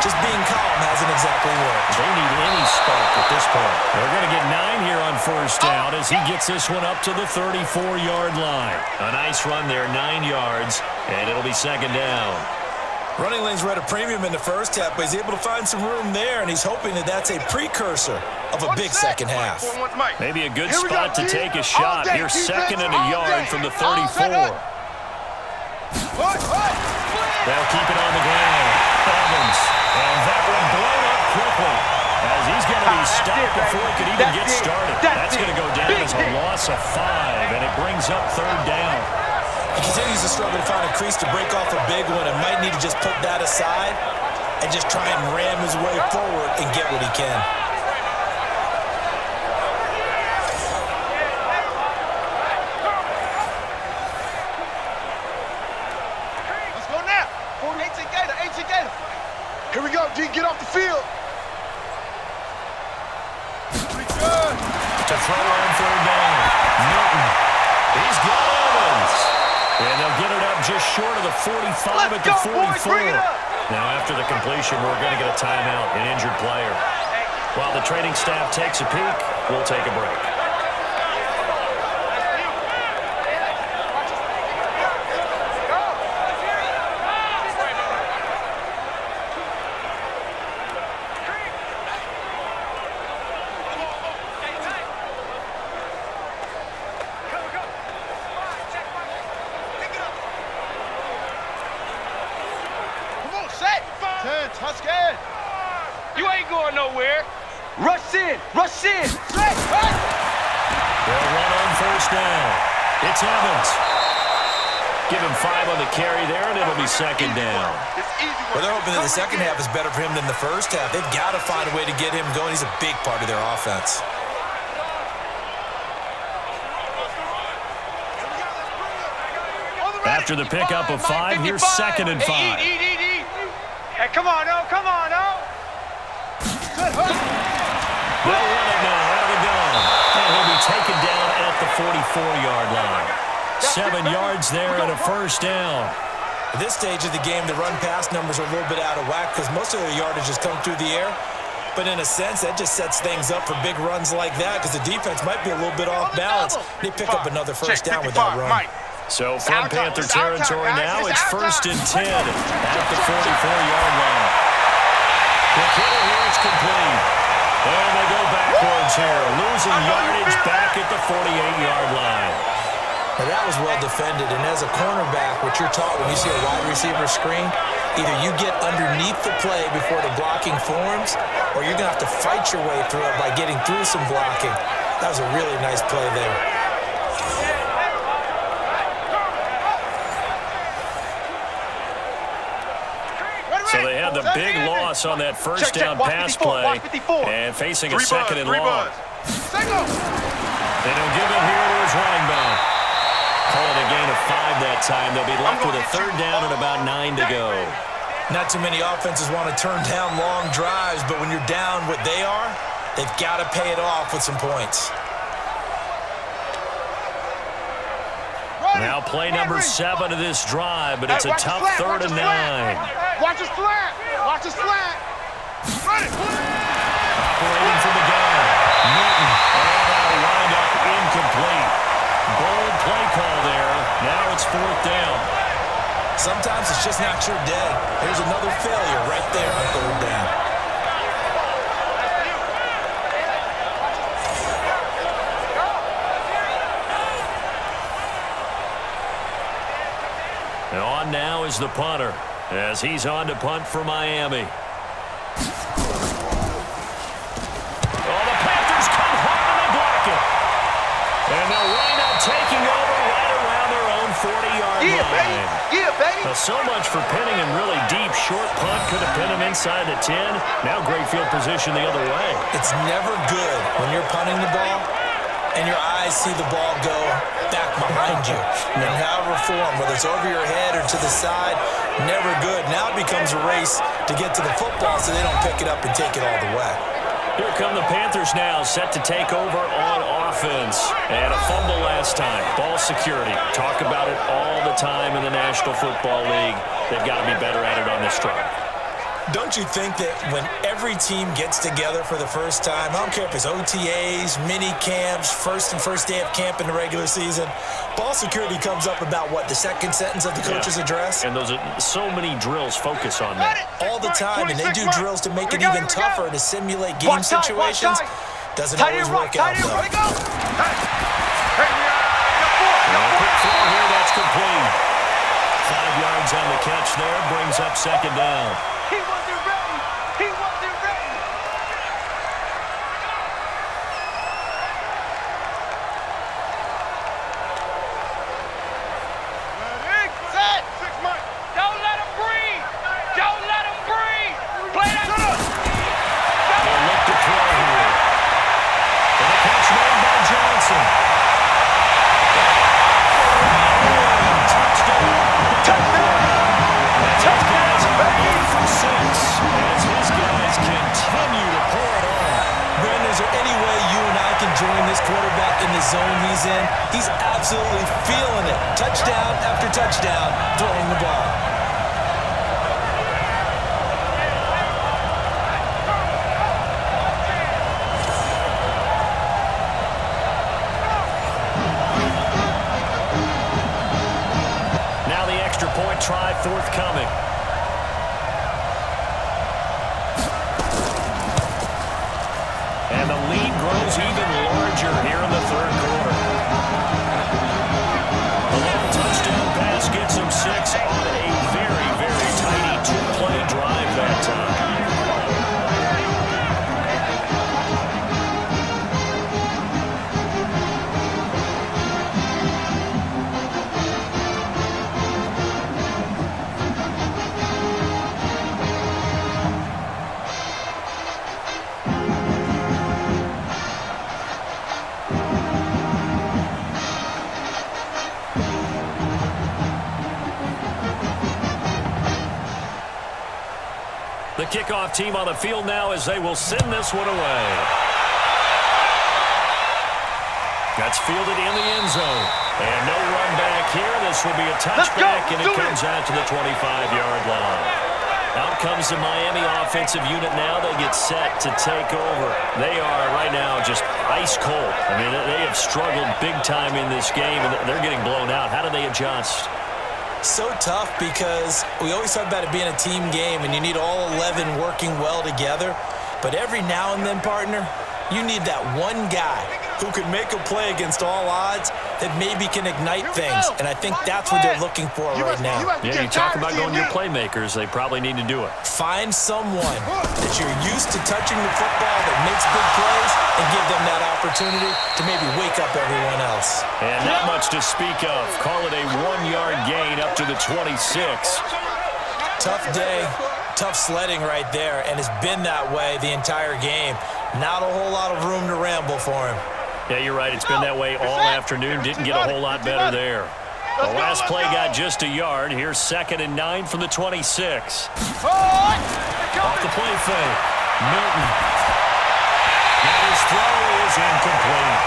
C: just being calm hasn't exactly worked.
B: They need any spark at this point. They're going to get 9 here on first down as he gets this one up to the 34-yard line. A nice run there, 9 yards, and it'll be 2nd down.
C: Running lanes were at a premium in the first half, but he's able to find some room there, and he's hoping that that's a precursor of a big second half.
B: Maybe a good spot to take a shot. Here, 2nd and a yard from the 34. They'll keep it on the ground. Evans, and that one blown up quickly as he's going to be He's stopped before he could even get started. That's going to go down as a loss of 5, and it brings up 3rd down.
C: He continues to struggle to find a crease to break off a big one and might need to just put that aside and just try and ram his way forward and get what he can.
D: Let's go now. 18 Gator, 18 Gator. Here we go, G. Get off the field. Pretty good.
B: To throw on 3rd down. Milton. He's got Evans. And they'll get it up just short of the 45 at the 44. Now, after the completion, we're going to get a timeout, an injured player. While the training staff takes a peek, we'll take a break.
D: You ain't going nowhere. Rush in. Rush in.
B: They'll run on 1st down. It's Evans. Give him 5 on the carry there, and it'll be 2nd down.
C: Well, they're hoping that the second half is better for him than the first half. They've got to find a way to get him going. He's a big part of their offense.
B: After the pickup of 5, here's 2nd and 5.
D: Hey, come on, oh, come on, oh.
B: They'll run it now out of the gun. And he'll be taken down at the 44-yard line. 7 yards there and a 1st down.
C: At this stage of the game, the run-pass numbers are a little bit out of whack because most of their yardage has come through the air. But in a sense, that just sets things up for big runs like that because the defense might be a little bit off balance. They pick up another 1st down with that run.
B: So from Panther territory now, it's 1st and 10 at the 44-yard line. The hitter here is complete. And they go backwards here, losing yardage back at the 48-yard line.
C: Now that was well defended, and as a cornerback, what you're taught when you see a wide receiver screen, either you get underneath the play before the blocking forms, or you're going to have to fight your way through it by getting through some blocking. That was a really nice play there.
B: So they had the big loss on that 1st down pass play, and facing a 2nd and long. They don't give it here to his running back. Call it a gain of 5 that time. They'll be left with a 3rd down and about 9 to go.
C: Not too many offenses want to turn down long drives, but when you're down what they are, they've got to pay it off with some points.
B: Now play number 7 of this drive, but it's a tough 3rd and 9.
D: Watch his slant. Watch his slant.
B: Operating from the gun. Milton. And that'll wind up incomplete. Bold play call there. Now it's 4th down.
C: Sometimes it's just not your day. Here's another failure right there on 3rd down.
B: And on now is the punter, as he's on to punt for Miami. Oh, the Panthers come hard and they block it. And they'll wind up taking over right around their own 40-yard line.
D: Yeah, baby.
B: Now, so much for pinning him really deep. Short punt could have pinned him inside the 10. Now great field position the other way.
C: It's never good when you're punting the ball and your eyes see the ball go back behind you. And however form, whether it's over your head or to the side, never good. Now it becomes a race to get to the football so they don't pick it up and take it all the way.
B: Here come the Panthers now, set to take over on offense. And a fumble last time. Ball security. Talk about it all the time in the National Football League. They've got to be better at it on this drive.
C: Don't you think that when every team gets together for the first time, I don't care if it's OTAs, mini camps, first day of camp in the regular season, ball security comes up about what, the second sentence of the coach's address?
B: And those are so many drills focus on that.
C: All the time, and they do drills to make it even tougher to simulate game situations. Doesn't always work out, though.
B: Quick throw here, that's complete. 5 yards on the catch there, brings up 2nd down.
D: He wasn't ready. He wasn't ready.
C: zone he's in. He's absolutely feeling it. Touchdown after touchdown, throwing the ball.
B: Now the extra point try forthcoming. And the lead grows even larger here in the third quarter. The long touchdown pass gets him 6 on a very, very tiny two-play drive that time. The kickoff team on the field now as they will send this one away. That's fielded in the end zone. And no run back here. This will be a touchback, and it comes out to the 25-yard line. Out comes the Miami offensive unit now. They get set to take over. They are right now just ice cold. I mean, they have struggled big time in this game, and they're getting blown out. How do they adjust?
C: So tough because we always talk about it being a team game and you need all 11 working well together. But every now and then, partner, you need that one guy who can make a play against all odds that maybe can ignite things. And I think that's what they're looking for right now.
B: Yeah, you talk about going to your playmakers. They probably need to do it.
C: Find someone that you're used to touching the football that makes big plays and give them that opportunity to maybe wake up everyone else.
B: And not much to speak of. Call it a 1-yard gain up to the 26.
C: Tough day, tough sledding right there, and it's been that way the entire game. Not a whole lot of room to ramble for him.
B: Yeah, you're right. It's been that way all afternoon. Didn't get a whole lot better there. The last play got just a yard. Here's 2nd and 9 from the 26. Off the play fake. Milton. And his throw is incomplete.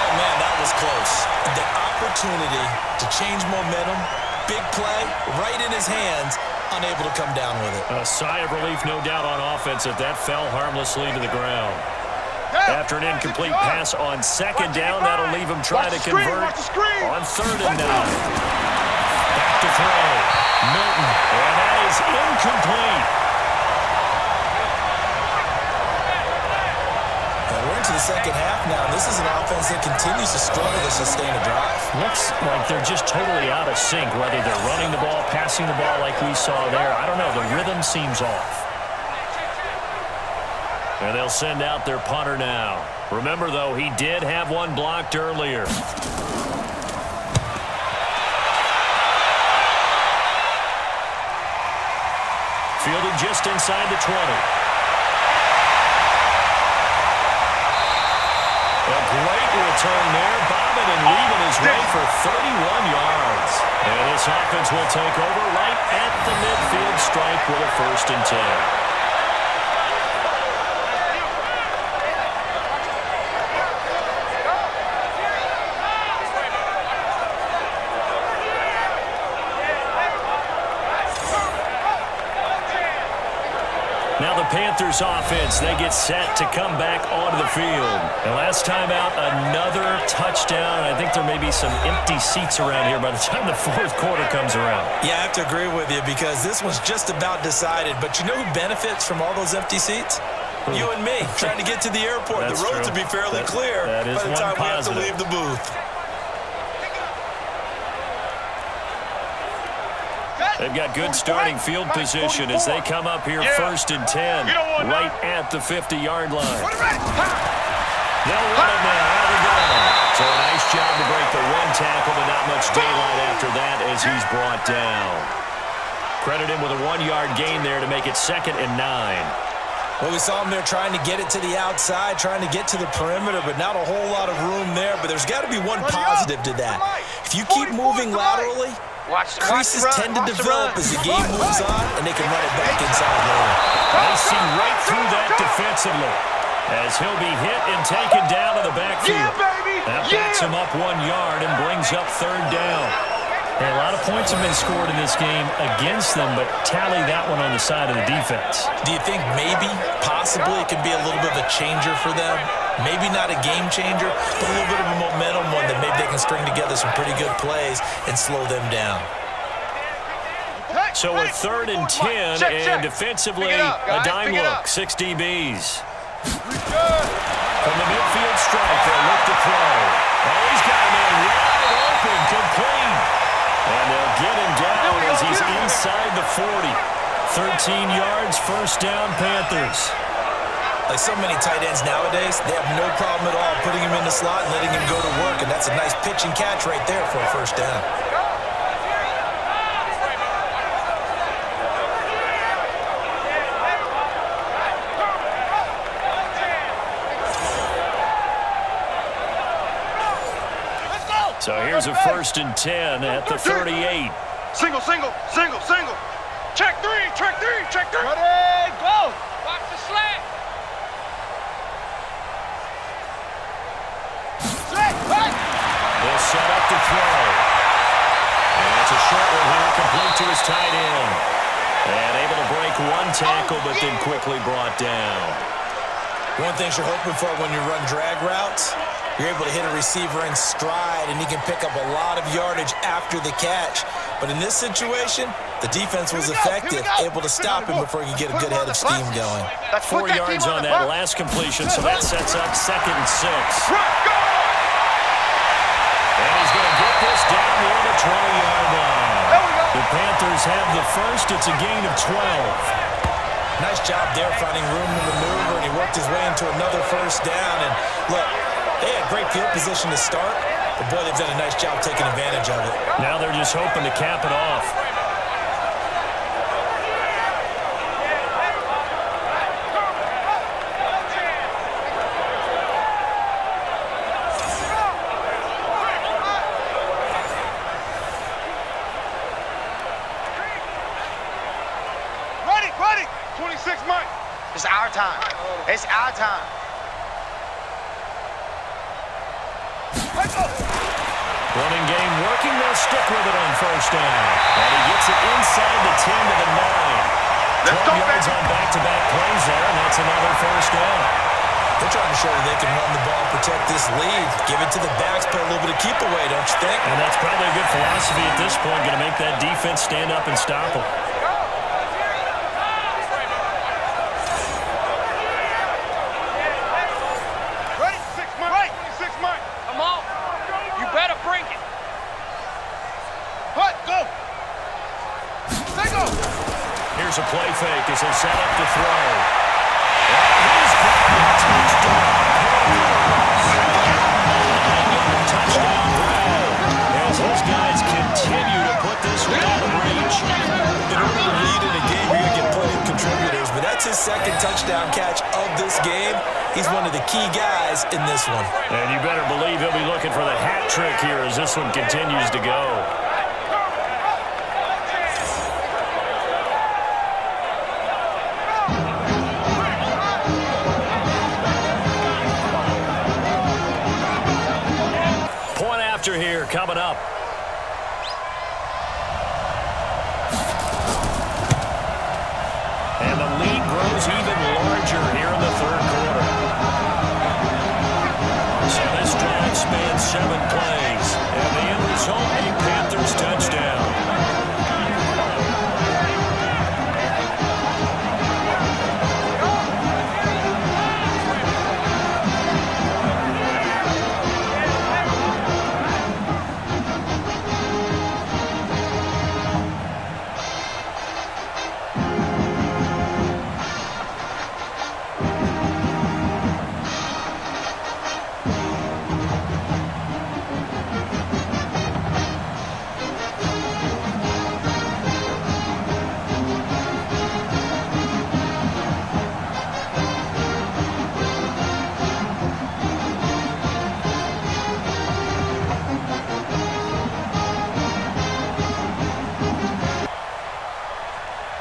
C: Oh, man, that was close. The opportunity to change momentum, big play, right in his hands, unable to come down with it.
B: A sigh of relief, no doubt, on offense if that fell harmlessly to the ground. After an incomplete pass on 2nd down, that'll leave him trying to convert on 3rd and 9. Back to throw. Milton. And that is incomplete.
C: We're into the second half now. This is an offense that continues to struggle to sustain a drive.
B: Looks like they're just totally out of sync, whether they're running the ball, passing the ball like we saw there. I don't know. The rhythm seems off. And they'll send out their punter now. Remember, though, he did have one blocked earlier. Fielded just inside the 20. A great return there. Bobbing and weaving his way for 31 yards. And this offense will take over right at the midfield stripe with a 1st and 10. Now the Panthers offense, they get set to come back onto the field. And last time out, another touchdown. I think there may be some empty seats around here by the time the 4th quarter comes around.
C: Yeah, I have to agree with you because this one's just about decided. But you know who benefits from all those empty seats? You and me, trying to get to the airport. The roads will be fairly clear by the time we have to leave the booth.
B: They've got good starting field position as they come up here 1st and 10, right at the 50-yard line. They'll run it now out of the ground. So a nice job to break the one tackle, but not much daylight after that as he's brought down. Credit him with a 1-yard gain there to make it 2nd and 9.
C: Well, we saw him there trying to get it to the outside, trying to get to the perimeter, but not a whole lot of room there. But there's got to be one positive to that. If you keep moving laterally, creases tend to develop as the game moves on, and they can run it back inside later.
B: They see right through that defensively. as he'll be hit and taken down to the backfield.
D: Yeah, baby!
B: That backs him up 1 yard and brings up 3rd down.
A: Hey, a lot of points have been scored in this game against them, but tally that one on the side of the defense.
C: Do you think maybe, possibly, it could be a little bit of a changer for them? Maybe not a game changer, but a little bit of a momentum one that maybe they can string together some pretty good plays and slow them down.
B: So a 3rd and 10, and defensively, a dime look, 6 DBs. From the midfield stripe, they'll look to throw. Oh, he's got a man wide open, complete. And they'll get him down as he's inside the 40. 13 yards, 1st down, Panthers.
C: Like so many tight ends nowadays, they have no problem at all putting him in the slot and letting him go to work, and that's a nice pitch and catch right there for a 1st down.
B: So here's a 1st and 10 at the 38.
D: Single, single, single, single. Check 3, check 3, check 3. Ready, go. Watch the slant.
B: They'll set up to throw. And it's a short one here, complete to his tight end. And able to break 1 tackle, but then quickly brought down.
C: One thing you're hoping for when you run drag routes, you're able to hit a receiver in stride, and he can pick up a lot of yardage after the catch. But in this situation, the defense was effective, able to stop him before he could get a good head of steam going.
B: 4 yards on that last completion, so that sets up 2nd and 6. And he's going to get this down near the 20-yard line. The Panthers have the 1st. It's a gain of 12.
C: Nice job there finding room to maneuver, and he worked his way into another 1st down. And look, they had great field position to start, but boy, they've done a nice job taking advantage of it.
B: Now they're just hoping to cap it off.
D: Ready, ready. 26 Mike.
F: It's our time. It's our time.
B: Running game working, they'll stick with it on 1st down. And he gets it inside the 10 to the 9. 12 yards on back-to-back plays there, and that's another 1st down.
C: They're trying to show that they can run the ball and protect this lead. Give it to the backs, play a little bit of keep away, don't you think?
B: And that's probably a good philosophy at this point, going to make that defense stand up and stop them.
D: Ready, 6 Mike. 26 Mike.
F: Come on. You better bring it.
D: Hut, go. They go.
B: Here's a play fake as they set up to throw. And he's got a touchdown. Touchdown grab as his guys continue to put this one out of reach.
C: In order to lead in a game, you're going to get plenty of contributors, but that's his 2nd touchdown catch of this game. He's one of the key guys in this one.
B: And you better believe he'll be looking for the hat trick here as this one continues to go. Point after here coming up. And the lead grows even larger here in the 3rd quarter. So this drive spans 7 plays, and the end result, a Panthers touchdown.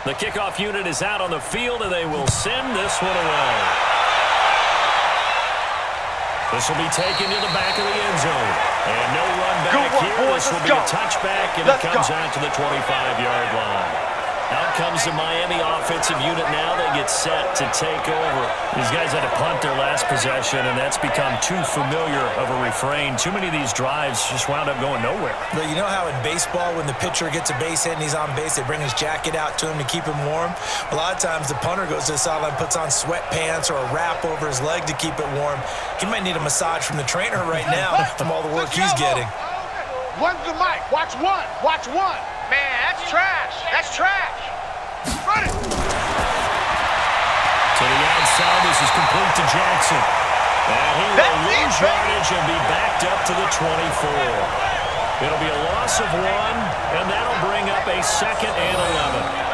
B: The kickoff unit is out on the field, and they will send this one away. This will be taken to the back of the end zone. And no run back
D: Good one,
B: here.
D: boys.
B: This will
D: Let's
B: be
D: go.
B: a touchback, and it comes out to the 25-yard line. Out comes the Miami offensive unit now. They get set to take over. These guys had to punt their last possession, and that's become too familiar of a refrain. Too many of these drives just wound up going nowhere.
C: But you know how in baseball, when the pitcher gets a base hit and he's on base, they bring his jacket out to him to keep him warm? A lot of times the punter goes to the sideline, puts on sweatpants or a wrap over his leg to keep it warm. He might need a massage from the trainer right now from all the work he's getting.
D: One's the mic. Watch one. Watch one.
F: Man, that's trash. That's trash.
D: Ready.
B: To the outside, this is complete to Jackson. And he will lose yardage and be backed up to the 24. It'll be a loss of 1, and that'll bring up a 2nd and 11.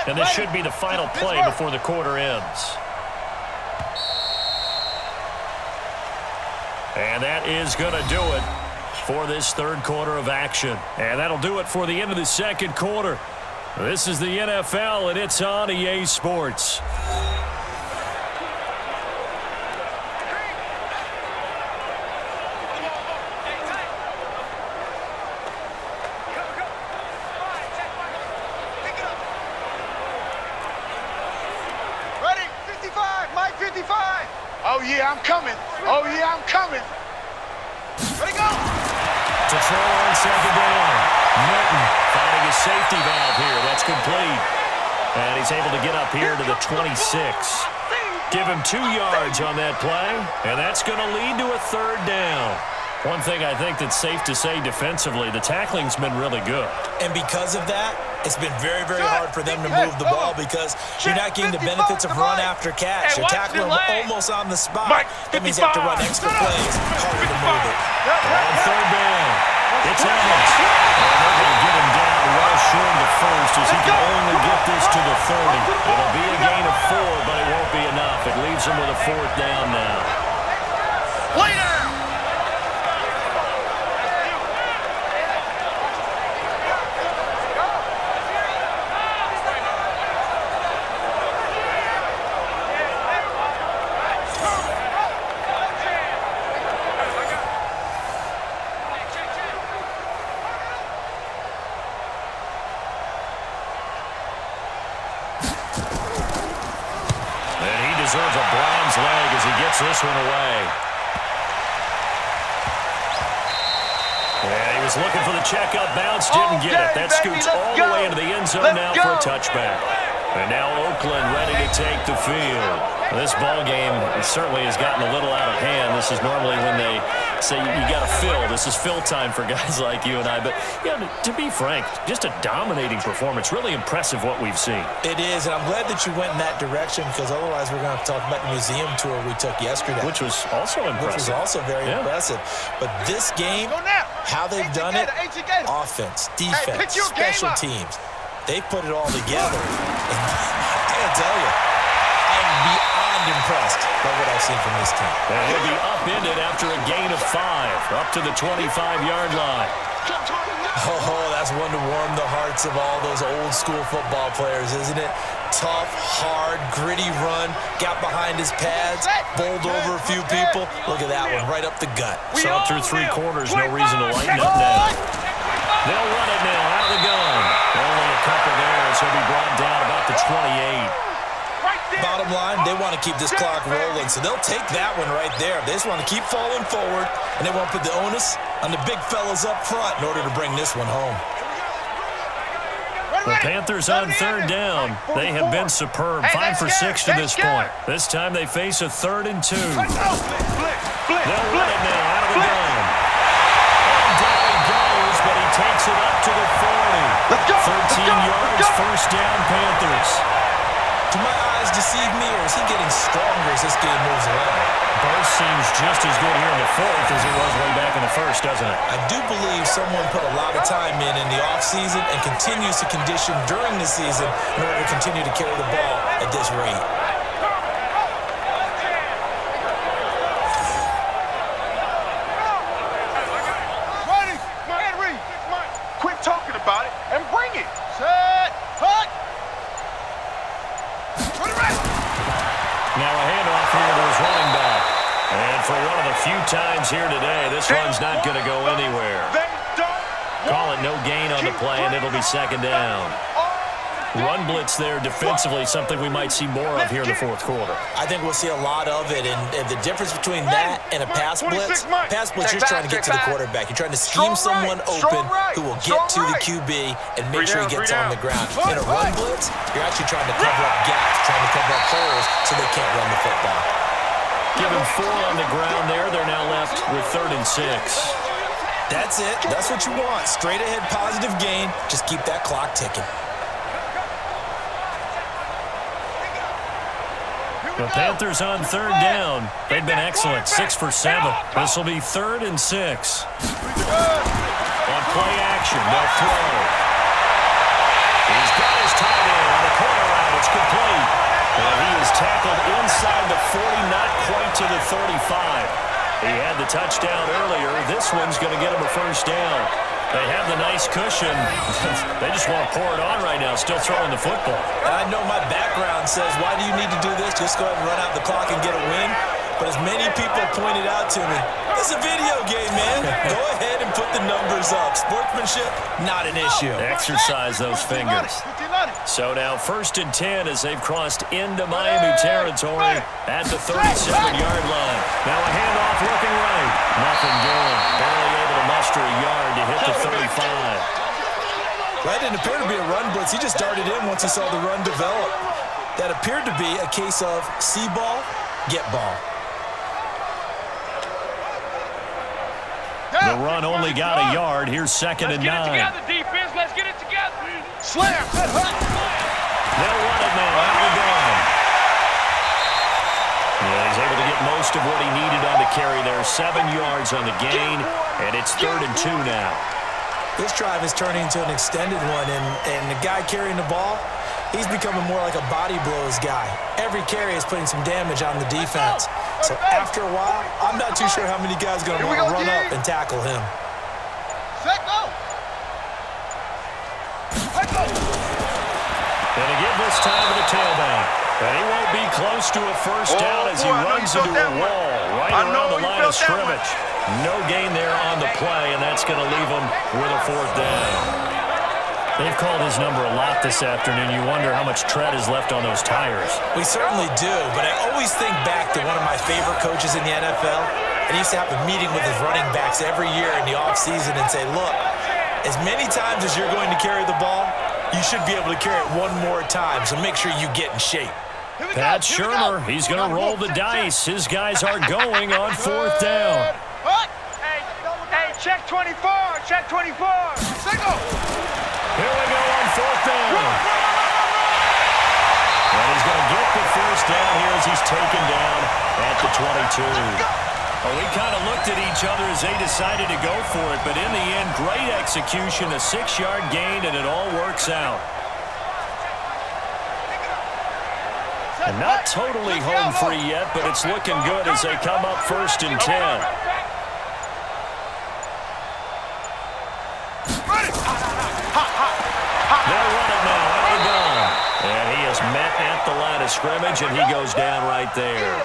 B: And this should be the final play before the quarter ends. And that is going to do it for this third quarter of action. And that'll do it for the end of the second quarter. This is the NFL, and it's on EA Sports.
D: Oh, yeah, I'm coming. Oh, yeah, I'm coming. Ready, go.
B: To throw on second down. Milton finding a safety valve here. That's complete. And he's able to get up here to the 26. Give him 2 yards on that play, and that's going to lead to a third down. One thing I think that's safe to say defensively, the tackling's been really good.
C: And because of that, it's been very, very hard for them to move the ball because you're not getting the benefits of run after catch. You're tackling almost on the spot. That means you have to run extra plays. Harder to move it.
B: On third down, it's Evans. And they're going to get him down well short of the first as he can only get this to the 30. It'll be a gain of 4, but it won't be enough. It leaves him with a 4th down now.
D: Later.
B: Deserves a bronze leg as he gets this one away. And he was looking for the checkup bounce, didn't get it. That scoots all the way into the end zone now for a touchback. And now Oakland ready to take the field. This ball game certainly has gotten a little out of hand. This is normally when they say you got to fill. This is fill time for guys like you and I. But yeah, to be frank, just a dominating performance. Really impressive what we've seen.
C: It is, and I'm glad that you went in that direction because otherwise we're going to have to talk about the museum tour we took yesterday.
B: Which was also impressive.
C: Which was also very impressive. But this game, how they've done it, offense, defense, special teams, they put it all together. And I got to tell you, I'm beyond impressed by what I've seen from this team.
B: And he'll be upended after a gain of 5, up to the 25-yard line.
C: Oh, that's one to warm the hearts of all those old-school football players, isn't it? Tough, hard, gritty run, got behind his pads, bowled over a few people. Look at that one, right up the gut.
B: So through 3 quarters, no reason to lighten up now. They'll run it now out of the gun. Only a couple there, so he'll be brought down about the 28.
C: Bottom line, they want to keep this clock rolling, so they'll take that one right there. They just want to keep falling forward, and they want to put the onus on the big fellas up front in order to bring this one home.
B: The Panthers on third down. They have been superb. 5 for 6 to this point. This time they face a 3rd and 2. They'll run it now out of the gun. And down he goes, but he takes it up to the 40. 13 yards, first down, Panthers.
C: Do my eyes deceive me, or is he getting stronger as this game moves along?
B: Both seems just as good here in the fourth as it was way back in the first, doesn't it?
C: I do believe someone put a lot of time in the offseason and continues to condition during the season in order to continue to carry the ball at this rate.
D: Quit talking about it and bring it. Set, hut.
B: Now a handoff here to his running back. And for one of the few times here today, this one's not going to go anywhere. Call it no gain on the play, and it'll be second down. Run blitz there defensively, something we might see more of here in the fourth quarter.
C: I think we'll see a lot of it, and the difference between that and a pass blitz, you're trying to get to the quarterback. You're trying to scheme someone open who will get to the QB and make sure he gets on the ground. In a run blitz, you're actually trying to cover up gaps, trying to cover up holes so they can't run the football.
B: Given 4 on the ground there, they're now left with 3rd and 6.
C: That's it. That's what you want. Straight ahead positive gain. Just keep that clock ticking.
B: The Panthers on 3rd down. They've been excellent, 6 for 7. This will be 3rd and 6. On play action, they'll throw. He's got his tight end on the corner route. It's complete. And he is tackled inside the 40, not quite to the 35. He had the touchdown earlier. This one's going to get him a first down. They have the nice cushion. They just want to pour it on right now, still throwing the football.
C: And I know my background says, why do you need to do this? Just go ahead and run out the clock and get a win. But as many people pointed out to me, it's a video game, man. Go ahead and put the numbers up. Sportsmanship, not an issue.
B: Exercise those fingers. So now 1st and 10 as they've crossed into Miami territory at the 37-yard line. Now a handoff looking right. Nothing doing. Barely able to muster a yard to hit the 35.
C: That didn't appear to be a run blitz. He just darted in once he saw the run develop. That appeared to be a case of see ball, get ball.
B: The run only got a yard. Here's 2nd and 9.
F: Let's get it together, defense. Let's get it together.
D: Slam.
B: They'll run it now. Out we go. Yeah, he's able to get most of what he needed on the carry there. 7 yards on the gain, and it's 3rd and 2 now.
C: This drive is turning into an extended one, and the guy carrying the ball, he's becoming more like a body blows guy. Every carry is putting some damage on the defense. So after a while, I'm not too sure how many guys are going to want to run up and tackle him.
D: Set, go.
B: And again this time to the tailback. And he won't be close to a first down as he runs into a wall right around the line of scrimmage. No gain there on the play, and that's going to leave him with a 4th down. They've called his number a lot this afternoon. You wonder how much tread is left on those tires.
C: We certainly do, but I always think back to one of my favorite coaches in the NFL. And he used to have a meeting with his running backs every year in the offseason and say, look, as many times as you're going to carry the ball, you should be able to carry it one more time, so make sure you get in shape.
B: Pat Shermer, he's going to roll the dice. His guys are going on 4th down.
F: Hey, check 24. Check 24.
B: Here we go on 4th down. And he's going to get the first down here as he's taken down at the 22. Well, we kind of looked at each other as they decided to go for it, but in the end, great execution, a 6-yard gain, and it all works out. And not totally home free yet, but it's looking good as they come up 1st and 10. They'll run it now. Out we go. And he is met at the line of scrimmage, and he goes down right there.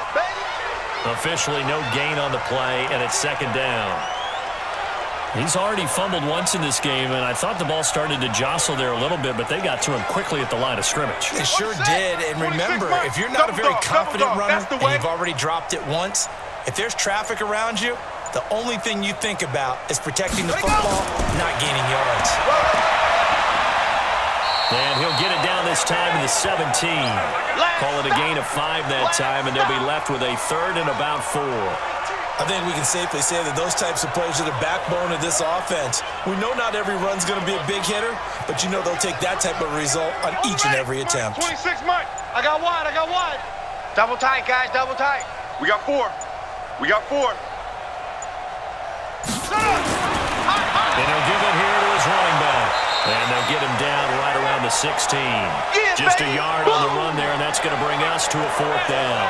B: Officially no gain on the play, and it's 2nd down. He's already fumbled once in this game, and I thought the ball started to jostle there a little bit, but they got to him quickly at the line of scrimmage.
C: It sure did, and remember, if you're not a very confident runner and you've already dropped it once, if there's traffic around you, the only thing you think about is protecting the football, not gaining yards.
B: And he'll get it down this time in the 17. Call it a gain of 5 that time, and they'll be left with a 3rd and about 4.
C: I think we can safely say that those types of plays are the backbone of this offense. We know not every run's going to be a big hitter, but you know they'll take that type of result on each and every attempt.
D: 26, Mike.
F: I got one. Double tight, guys, double tight.
D: We got 4.
B: And he'll give it here to his running back. And they'll get him down right around the 16.
F: Yeah,
B: Just
F: baby.
B: a yard on the run there, and that's going to bring us to a 4th down.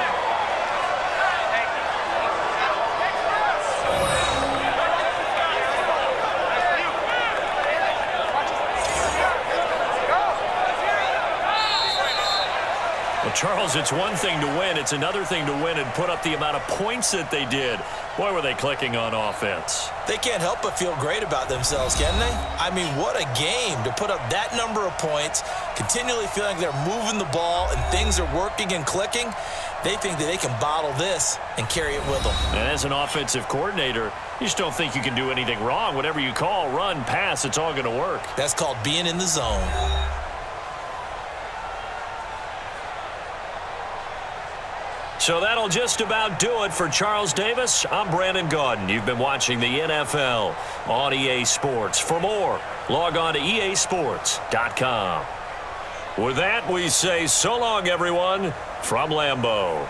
B: Well, Charles, it's one thing to win. It's another thing to win and put up the amount of points that they did. Boy, were they clicking on offense.
C: They can't help but feel great about themselves, can they? I mean, what a game to put up that number of points, continually feeling like they're moving the ball and things are working and clicking. They think that they can bottle this and carry it with them.
B: And as an offensive coordinator, you just don't think you can do anything wrong. Whatever you call, run, pass, it's all going to work.
C: That's called being in the zone.
B: So that'll just about do it for Charles Davis. I'm Brandon Gaudin. You've been watching the NFL on EA Sports. For more, log on to easports.com. With that, we say so long, everyone, from Lambeau.